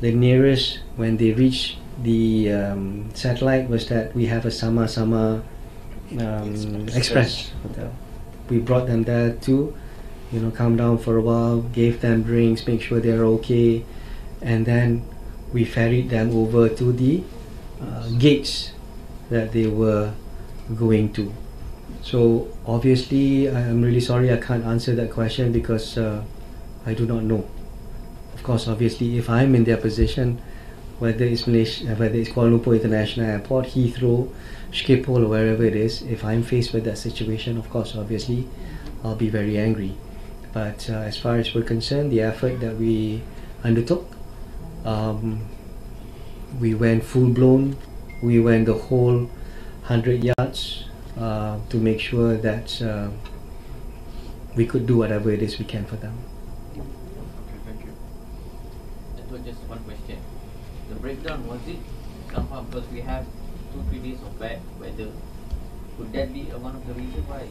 nearest, when they reach the satellite was that we have a Sama Express hotel. We brought them there to, calm down for a while, gave them drinks, make sure they're okay, and then we ferried them over to the gates that they were going to. So obviously, I'm really sorry I can't answer that question because I do not know. Of course, obviously, if I'm in their position, whether it's Malaysia, whether it's Kuala Lumpur International Airport, Heathrow, Schiphol, or wherever it is, if I'm faced with that situation, of course, obviously, I'll be very angry. But as far as we're concerned, the effort that we undertook, we went full blown. We went the whole 100 yards to make sure that we could do whatever it is we can for them. Okay, thank you. That was just one question. The breakdown, was it somehow because we have 2-3 days of bad weather? Could that be one of the reasons why?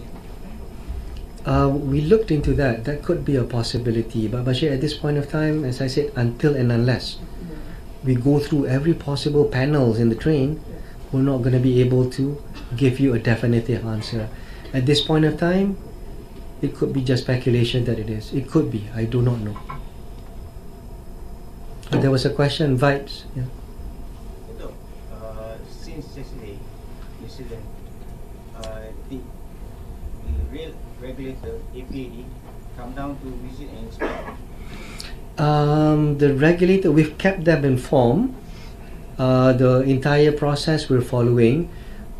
We looked into that. That could be a possibility. But Bashir, at this point of time, as I said, until and unless we go through every possible panels in the train, we're not going to be able to give you a definitive answer. At this point of time, it could be just speculation that it is. It could be. I do not know. But there was a question, vibes. Yeah. Since yesterday, incident, the real regulator, APAD, come down to visit and inspect? The regulator, we've kept them informed. The entire process we're following.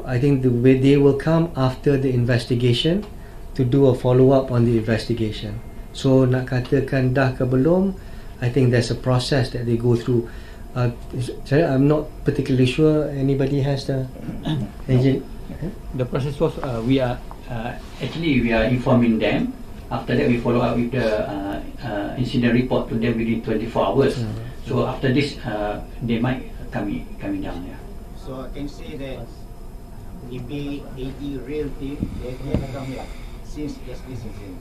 I think the way they will come after the investigation to do a follow-up on the investigation. So nak katakan dah ke belum, I think there's a process that they go through. I'm not particularly sure anybody has the engine. The process was we are informing them. After that, we follow up with the incident report to them within 24 hours. So after this, they might coming down. Yeah. So I can say that APAD real team they have come here since yesterday's incident.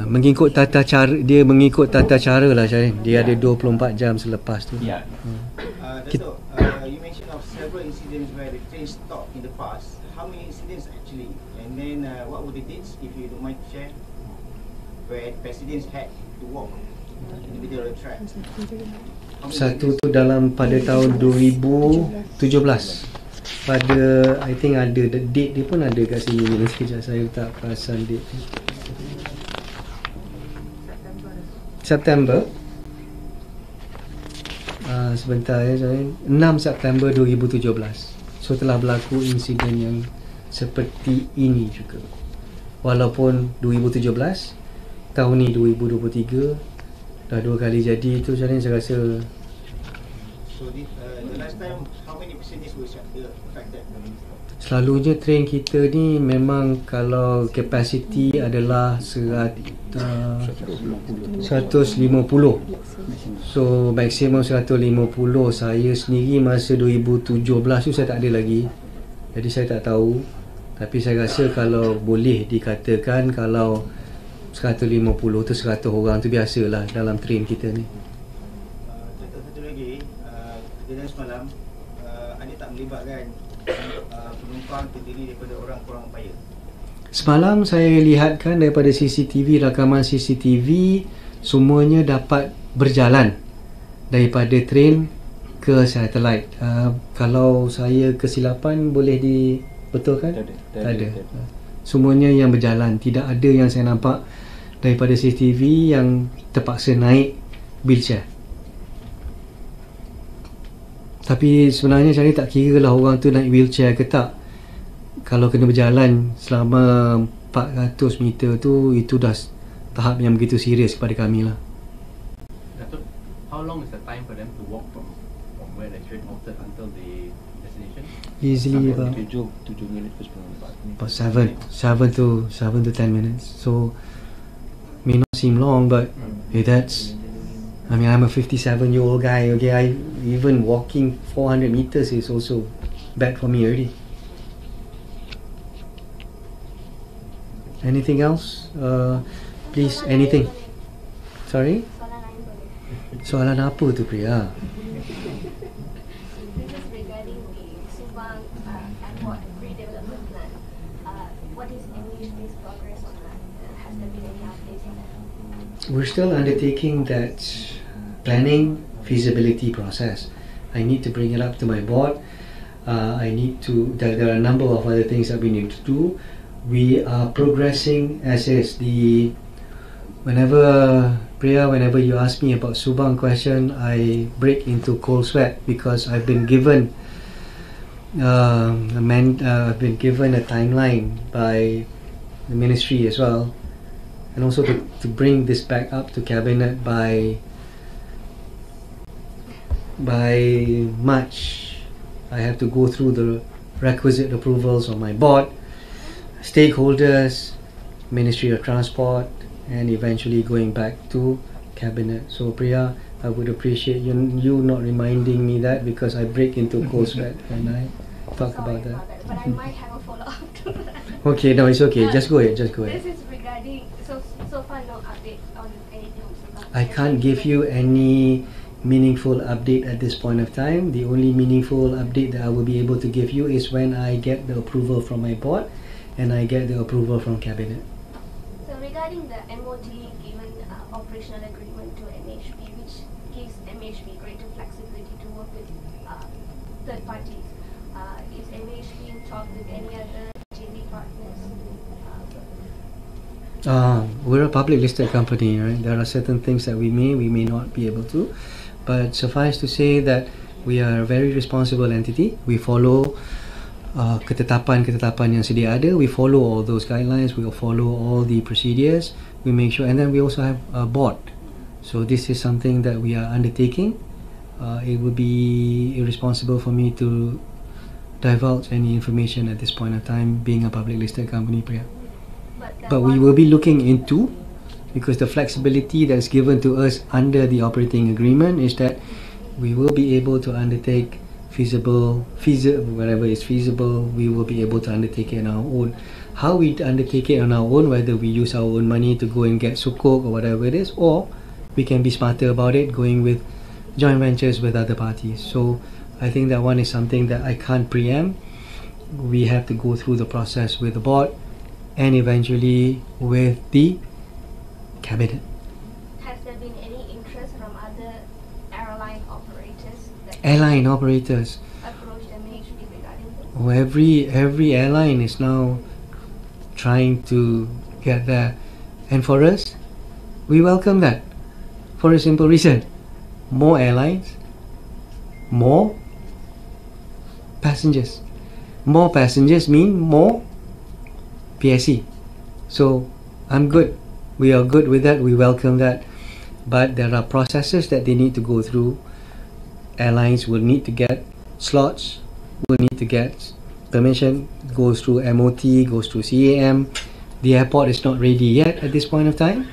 Mengikut tata cara, dia mengikut tata cara lah Syarif. Dia ada 24 jam selepas tu. Datuk, you mentioned of several incidents where the train stopped in the past. How many incidents actually? And then what were the dates, if you don't mind to share, where passengers had to walk in the middle of the track? Satu tu dalam pada tahun 2017. Pada, I think ada date dia pun ada kat sini ni. Sekejap saya tak perasan date. September. Sebentar ya, 6 September 2017. So telah berlaku insiden yang seperti ini juga. Walaupun 2017, tahun ni 2023, dah 2 kali jadi itu, jadi saya rasa. So the last time, how many passengers were affected? Selalunya train kita ni memang kalau kapasiti adalah 150. So maksimum 150. Saya sendiri masa 2017 tu saya tak ada lagi. Jadi saya tak tahu. Tapi saya rasa kalau boleh dikatakan kalau 150 tu 100 orang tu biasalah dalam train kita ni. Satu lagi, kejadian semalam ada tak melibatkan penumpang terdiri daripada orang kurang upaya? Semalam saya lihatkan daripada CCTV, rakaman CCTV, semuanya dapat berjalan daripada train ke satelit. Kalau saya kesilapan boleh dibetulkan? Tak ada. Semuanya yang berjalan. Tidak ada yang saya nampak daripada CCTV yang terpaksa naik wheelchair. Tapi sebenarnya saya tak kira lah orang tu naik wheelchair ke tak. Kalau kena berjalan selama 400 meter tu, itu dah tahap yang begitu serius kepada kami lah. Datuk, how long is the time for them to walk from where the train halted until the destination? Easily about 7 minit ke 10 minit. About 7 to 10 minutes. So may not seem long, but that's, I mean, I'm a 57-year-old guy. Okay, even walking 400 meters is also bad for me already. Anything else? Please, anything. Sorry? Soalan apa tu, Priya? we're still undertaking that planning feasibility process. I need to bring it up to my board. There are a number of other things that we need to do. We are progressing as is. Whenever you ask me about Subang question, I break into cold sweat because I've been given a timeline by the ministry as well, and also to bring this back up to cabinet by March. I have to go through the requisite approvals on my board, stakeholders, Ministry of Transport, and eventually going back to cabinet. So Priya, I would appreciate you not reminding me that, because I break into cold sweat when I talk about that. But I might have a follow-up to that. Okay, no, it's okay. Just go ahead. This is regarding, so far no update on anything. I can't give you any meaningful update at this point of time. The only meaningful update that I will be able to give you is when I get the approval from my board and I get the approval from cabinet. So regarding the MOD given operational agreement to MHB, which gives MHB greater flexibility to work with third parties, is MHB in talk with any other JV partners? We're a public listed company, right? There are certain things that we may not be able to, but suffice to say that we are a very responsible entity. We follow ketetapan-ketetapan yang sedia ada. We follow all those guidelines. We will follow all the procedures. We make sure, and then we also have a board. So this is something that we are undertaking. It would be irresponsible for me to divulge any information at this point of time, being a public listed company, Priya. But we will be looking into, because the flexibility that's given to us under the operating agreement is that we will be able to undertake wherever is feasible, we will be able to undertake it on our own. How we undertake it on our own, whether we use our own money to go and get sukuk or whatever it is, or we can be smarter about it, going with joint ventures with other parties. So I think that one is something that I can't preempt. We have to go through the process with the board and eventually with the cabinet. Has there been any interest from other airline operators that approached MHB regarding this? Oh, every airline is now trying to get there, and for us, we welcome that for a simple reason: more airlines, more passengers. More passengers mean more PSE. So I'm good. We are good with that. We welcome that. But there are processes that they need to go through. Airlines will need to get slots, will need to get permission, goes through MOT, goes through CAM. The airport is not ready yet at this point of time.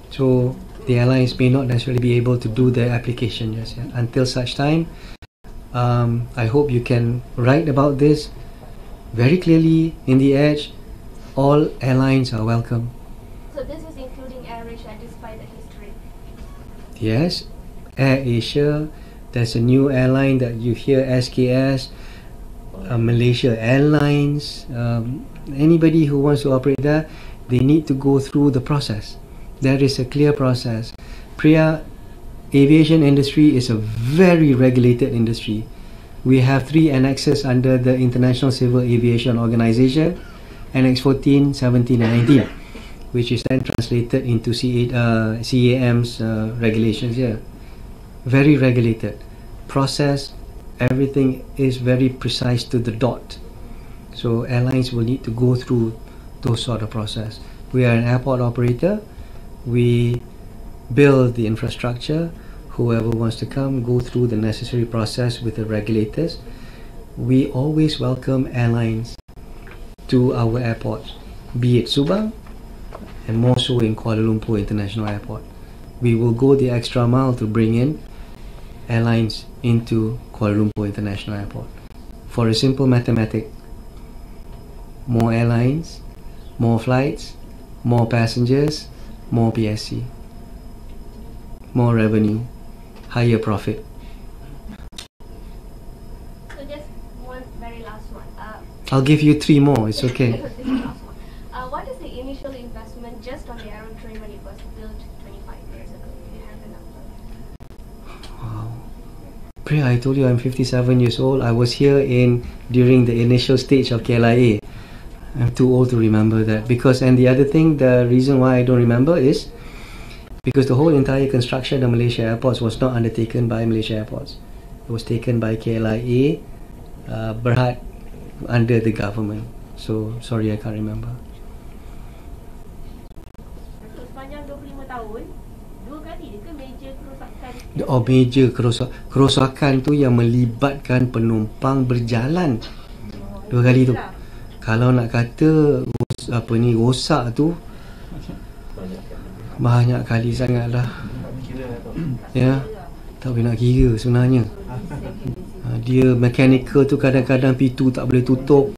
So the airlines may not necessarily be able to do their application just yet. Until such time, I hope you can write about this very clearly in the Edge. All airlines are welcome. So this is including AirAsia despite the history? Yes, AirAsia. There's a new airline that you hear, SKS, Malaysia Airlines. Anybody who wants to operate there, they need to go through the process. There is a clear process. Priya, aviation industry is a very regulated industry. We have 3 annexes under the International Civil Aviation Organization, Annex 14, 17 and 19, which is then translated into CAM's regulations here. Very regulated. Process, everything is very precise to the dot. So airlines will need to go through those sort of process. We are an airport operator. We build the infrastructure. Whoever wants to come, go through the necessary process with the regulators. We always welcome airlines to our airports, be it Subang and more so in Kuala Lumpur International Airport. We will go the extra mile to bring in airlines into Kuala Lumpur International Airport. For a simple mathematic, more airlines, more flights, more passengers, more PSC, more revenue, higher profit. So just one very last one. I'll give you 3 more, it's okay. What is the initial investment just on the Aerotrain when it was built 25 Priya, I told you I'm 57 years old. I was here during the initial stage of KLIA. I'm too old to remember that. And the other thing, the reason why I don't remember is because the whole entire construction of Malaysia airports was not undertaken by Malaysia Airports. It was taken by KLIA, Berhad, under the government. So, sorry, I can't remember. Sepanjang 25 tahun, 2 kali ke meja kerosakan? Oh, meja kerosakan tu yang melibatkan penumpang berjalan. 2 kali tu. Kalau nak kata rosak tu banyak kali sangat lah. Ya, tak boleh nak kira sebenarnya. Dia mechanical tu kadang-kadang pintu tak boleh tutup.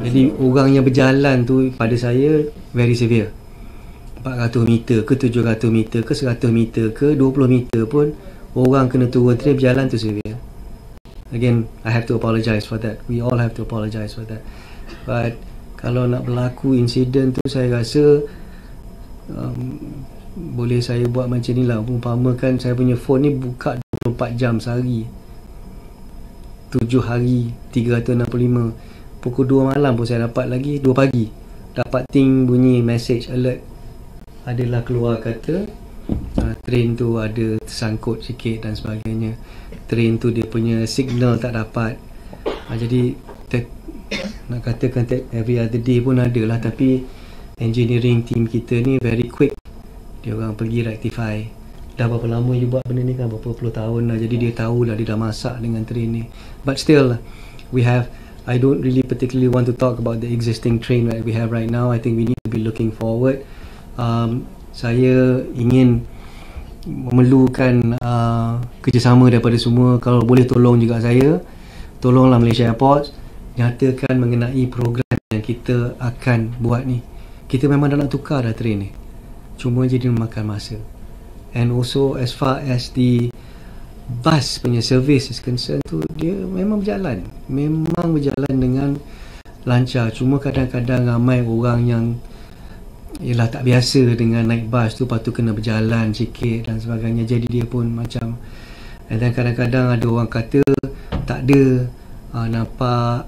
Jadi orang yang berjalan tu pada saya very severe. 400 meter ke 700 meter ke 100 meter ke 20 meter pun orang kena turun train berjalan tu severe. Again, I have to apologise for that. We all have to apologise for that. But kalau nak berlaku insiden tu, saya rasa boleh saya buat macam ni lah. Umpamakan saya punya phone ni buka 24 jam sehari, 7 hari 365. Pukul 2 malam pun saya dapat lagi, 2 pagi dapat ting bunyi message alert adalah keluar kata train tu ada tersangkut sikit dan sebagainya. Train tu dia punya signal tak dapat. Jadi nak katakan every other day pun ada lah. Tapi engineering team kita ni very quick. Dia orang pergi rectify. Dah berapa lama you buat benda ni kan? Berapa puluh tahun dah. Jadi dia tahu lah, dia dah masak dengan train ni. But still, I don't really particularly want to talk about the existing train that we have right now. I think we need to be looking forward. Saya ingin memerlukan kerjasama daripada semua. Kalau boleh tolong juga saya, tolonglah Malaysia Airports nyatakan mengenai program yang kita akan buat ni. Kita memang dah nak tukar dah train ni, cuma jadi memakan masa. And also as far as the bus punya service is concerned tu, dia memang berjalan dengan lancar. Cuma kadang-kadang ramai orang yang ialah tak biasa dengan naik bas tu, lepas tu kena berjalan sikit dan sebagainya. Jadi dia pun macam, dan kadang-kadang ada orang kata tak ada nampak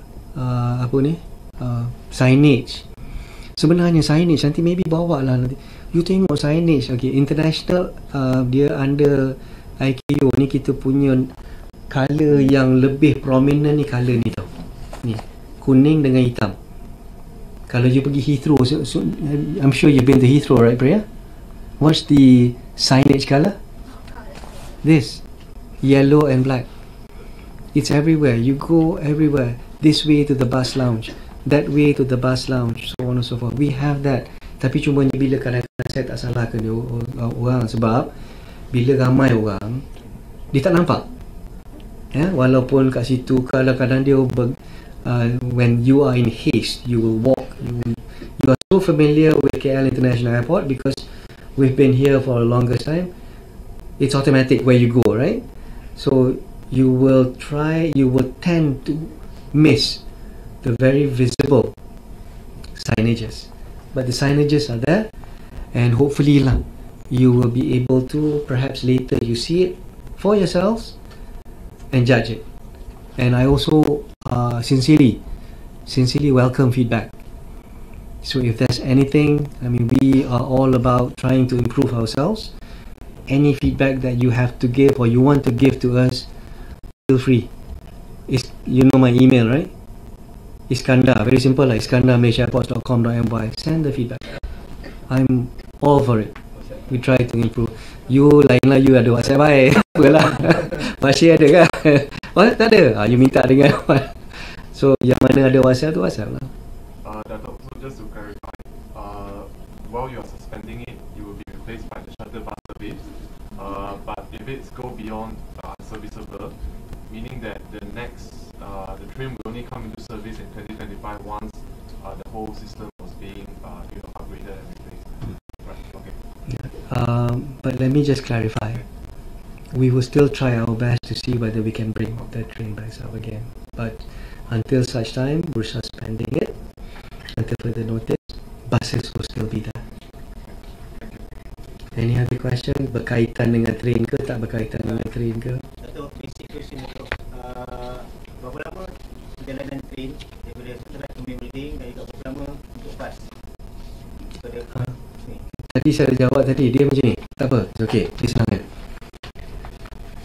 signage. Sebenarnya signage nanti maybe bawa lah nanti. You tengok signage, okay, international dia under IKU ni, kita punya colour yang lebih prominent ni colour ni tau. Ni, kuning dengan hitam. Kalau you pergi Heathrow, I'm sure you've been to Heathrow, right, Priya? What's the signage colour? This, yellow and black. It's everywhere. You go everywhere. This way to the bus lounge, that way to the bus lounge, so on and so forth. We have that. Tapi cuma bila kadang-kadang saya tak salahkan dia orang, sebab bila ramai orang, dia tak nampak. Ya, walaupun kat situ kadang-kadang dia when you are in haste, you will walk. You are so familiar with KL International Airport because we've been here for a longer time. It's automatic where you go, right? So you will tend to miss the very visible signages. But the signages are there, and hopefully you will be able to, perhaps later you see it for yourselves and judge it. And I also sincerely welcome feedback. So if there's anything, we are all about trying to improve ourselves. Any feedback that you have to give or you want to give to us, feel free. You know my email, right? Iskandar, very simple, like iskandarmalaysiaairports.com.my. Send the feedback. I'm all for it. We try to improve. You lain lah, you ada WhatsApp baik. Apalah. Masih ada kan? Tak ada. You minta dengan so yang mana ada WhatsApp tu WhatsApp lah. Datuk, so just to clarify, while you are suspending it, you will be replaced by the shuttle bus service. But if it's go beyond serviceable, meaning that the train will only come into service in 2025 once the whole system was being upgraded and replaced. Right. Okay. But let me just clarify. We will still try our best to see whether we can bring that train back up again. But until such time, we're suspending it. Until further notice, buses will still be there. Any other question? Berkaitan dengan train ke, tak berkaitan dengan train ke? question Datuk. Berapa lama perjalanan train daripada setelah ke main building dan juga berapa lama untuk bas daripada ni? Tadi saya jawab tadi, dia macam ni. Tak apa, okey, dia senang.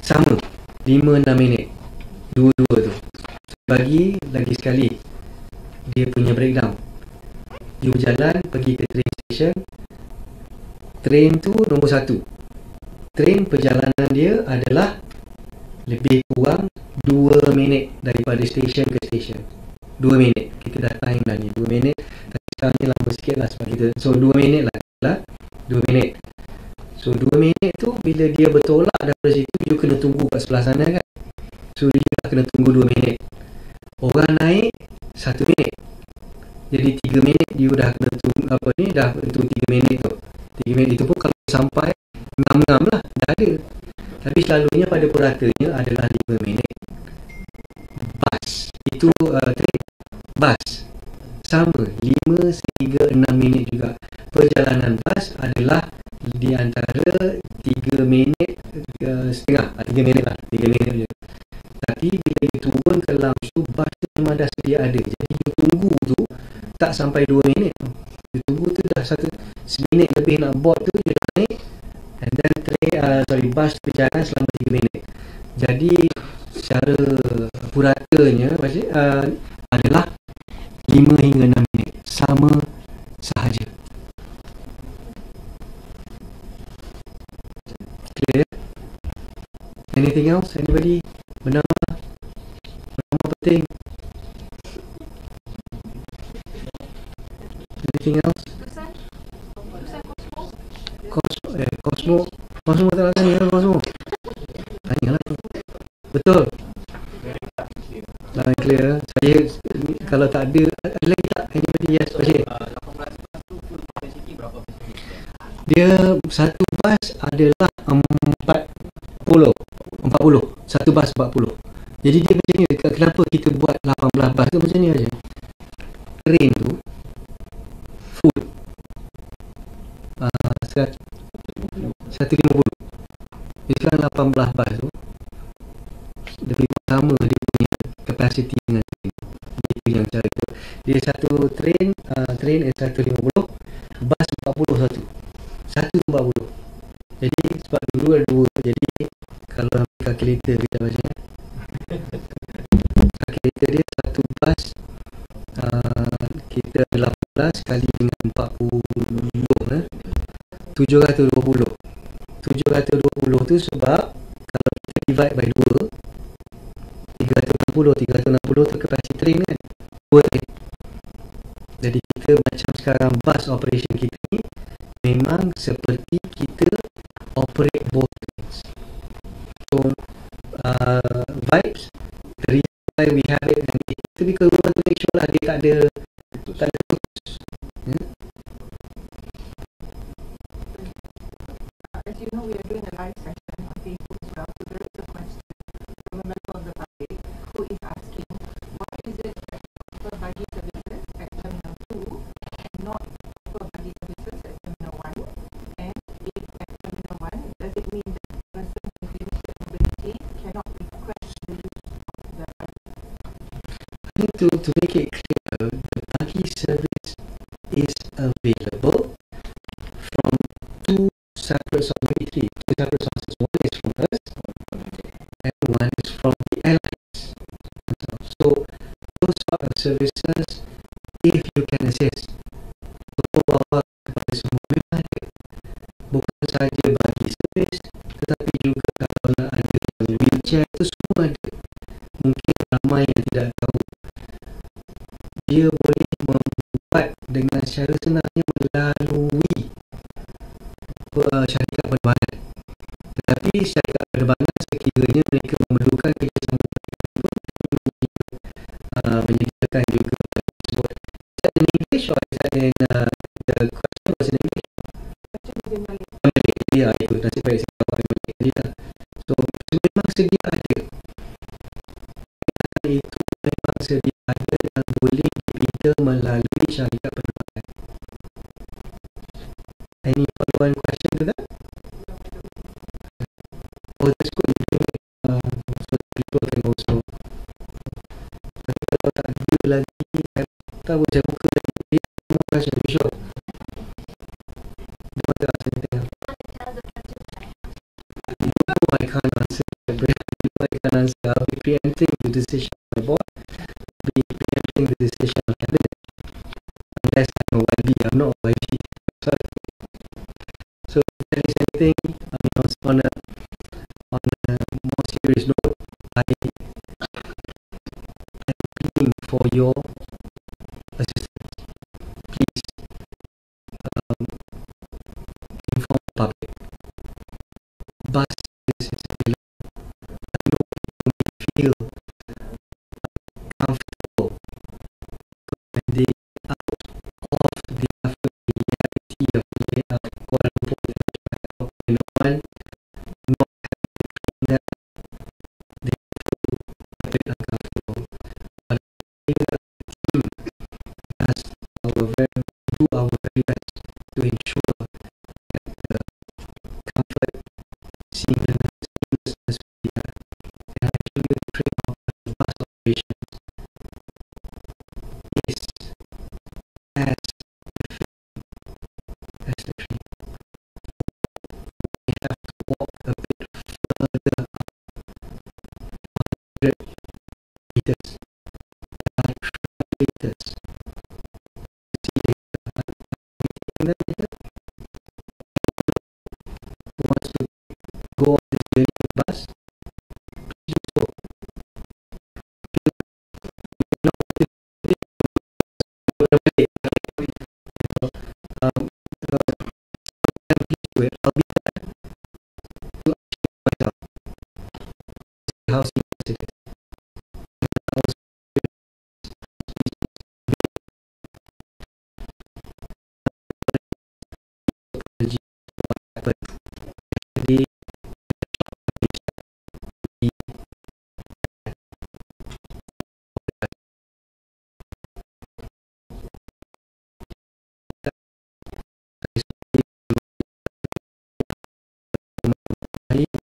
Sama, 5-6 minit. Dua-dua tu. Bagi lagi sekali, dia punya breakdown. You berjalan pergi ke train station. Train tu nombor 1. Train perjalanan dia adalah lebih kurang 2 minit daripada stesen ke stesen. 2 minit. Kita dah time dah ni 2 minit. Tapi sekarang ni lama sikit lah sebab kita. So 2 minit lah 2 minit. So 2 minit tu bila dia bertolak daripada situ, you kena tunggu kat sebelah sana kan. So you dah kena tunggu 2 minit. Orang naik 1 minit. Jadi 3 minit you dah kena tunggu apa ni, dah untuk 3 minit tu. 3 minit itu pun kalau sampai ngam-ngam lah, dah ada. Tapi selalunya pada puratanya adalah 5 minit. Bas, itu train. Bas, sama, 5 sehingga 6 minit juga. Perjalanan bas adalah di antara 3 minit setengah, 3 minit lah, 3 minit je. Tapi bila you turun ke lounge tu, bas tu memang dah sedia ada. Jadi you tunggu tu tak sampai 2 minit tu. You tunggu tu dah 1 minit lebih nak board tu, you dah naik. And then bas berjalan selama 3 minit. Jadi secara puratanya adalah 5 hingga 6 minit. Sama sahaja. Clear? Anything else? Anybody? Benar penting? Anything else? Kosmo tak nak tanya Kosmo. Tanyalah. Betul. Dah clear. Saya kalau tak ada lagi tak? Anybody? Yes, Bashir. Dia satu bas adalah 40. Satu bas 40. Jadi dia macam ni. Kenapa kita buat 18 bas tu macam ni aja? Train tu full 150. Jadi sekarang 18 bas tu lebih sama dia punya capacity dengan train. Itu yang cara tu. Dia satu train 150, bas 41. 140. Jadi sebab dulu ada 2. Jadi kalau ambil kalkulator kita macam kalkulator dia satu bas kita 18 kali dengan 40 720. 720 tu sebab kalau kita divide by 2 360 tu capacity train kan, 2 train. Jadi kita macam sekarang bus operation kita ni memang seperti kita operate both trains. So vibes, the reason why we have it, and itu because we want to make sure lah dia tak ada putus. As you know, we are doing a live session on Facebook as well. So there is a question from a member of the public who is asking, why is it that for buggy services at Terminal 2 and not for buggy services at Terminal 1? And if at Terminal 1, does it mean that persons with limited mobility cannot request the use of the buggy? I think to make it clear, the buggy service is available from two separate sources. One is from us and one is from the airlines. So those sort of services, if you can assist, bawa kepada semua memang ada. Bukan sahaja bagi servis, tetapi juga kalau nak ada yang wheelchair itu semua ada. Mungkin ramai yang tidak tahu. Dia boleh membuat dengan secara senangnya melalui syarikat penerbangan. Tetapi syarikat penerbangan sekiranya mereka memerlukan kerjasama menyediakan juga tersebut. Is that in English or is that in the question was in English? Malay. Ya, itu nasib baik saya jawab in Malay. So memang sedia ada. Itu memang sedia ada dan boleh dipinta melalui syarikat penerbangan. Any follow-on question to that? Oh, that's good. So Tak apa, saya buka lagi. More questions, you sure? You want to ask anything else? No, I can't answer. I can't answer. I'll be preempting the decision of the board, be preempting the decision of cabinet. Unless I'm a YB, I'm not a YB. Sorry. So if there is anything, I mean, on a more serious note, I'm pleading for your assistance. Please inform the public. Bus service is available. I know people may feel comfortable when they are out of the familiarity of Kuala Lumpur International Airport. One, not having that they feel a bit uncomfortable. But I think that the team does do our very best to ensure that the comfort, seamlessness and actually the train of the bus operations is as efficient as the train. We have to walk a bit further up, 100 meters. There are travelators. See later. Who wants to go on this journey with bus? Please do so. I'll be there to achieve myself. How serious it is.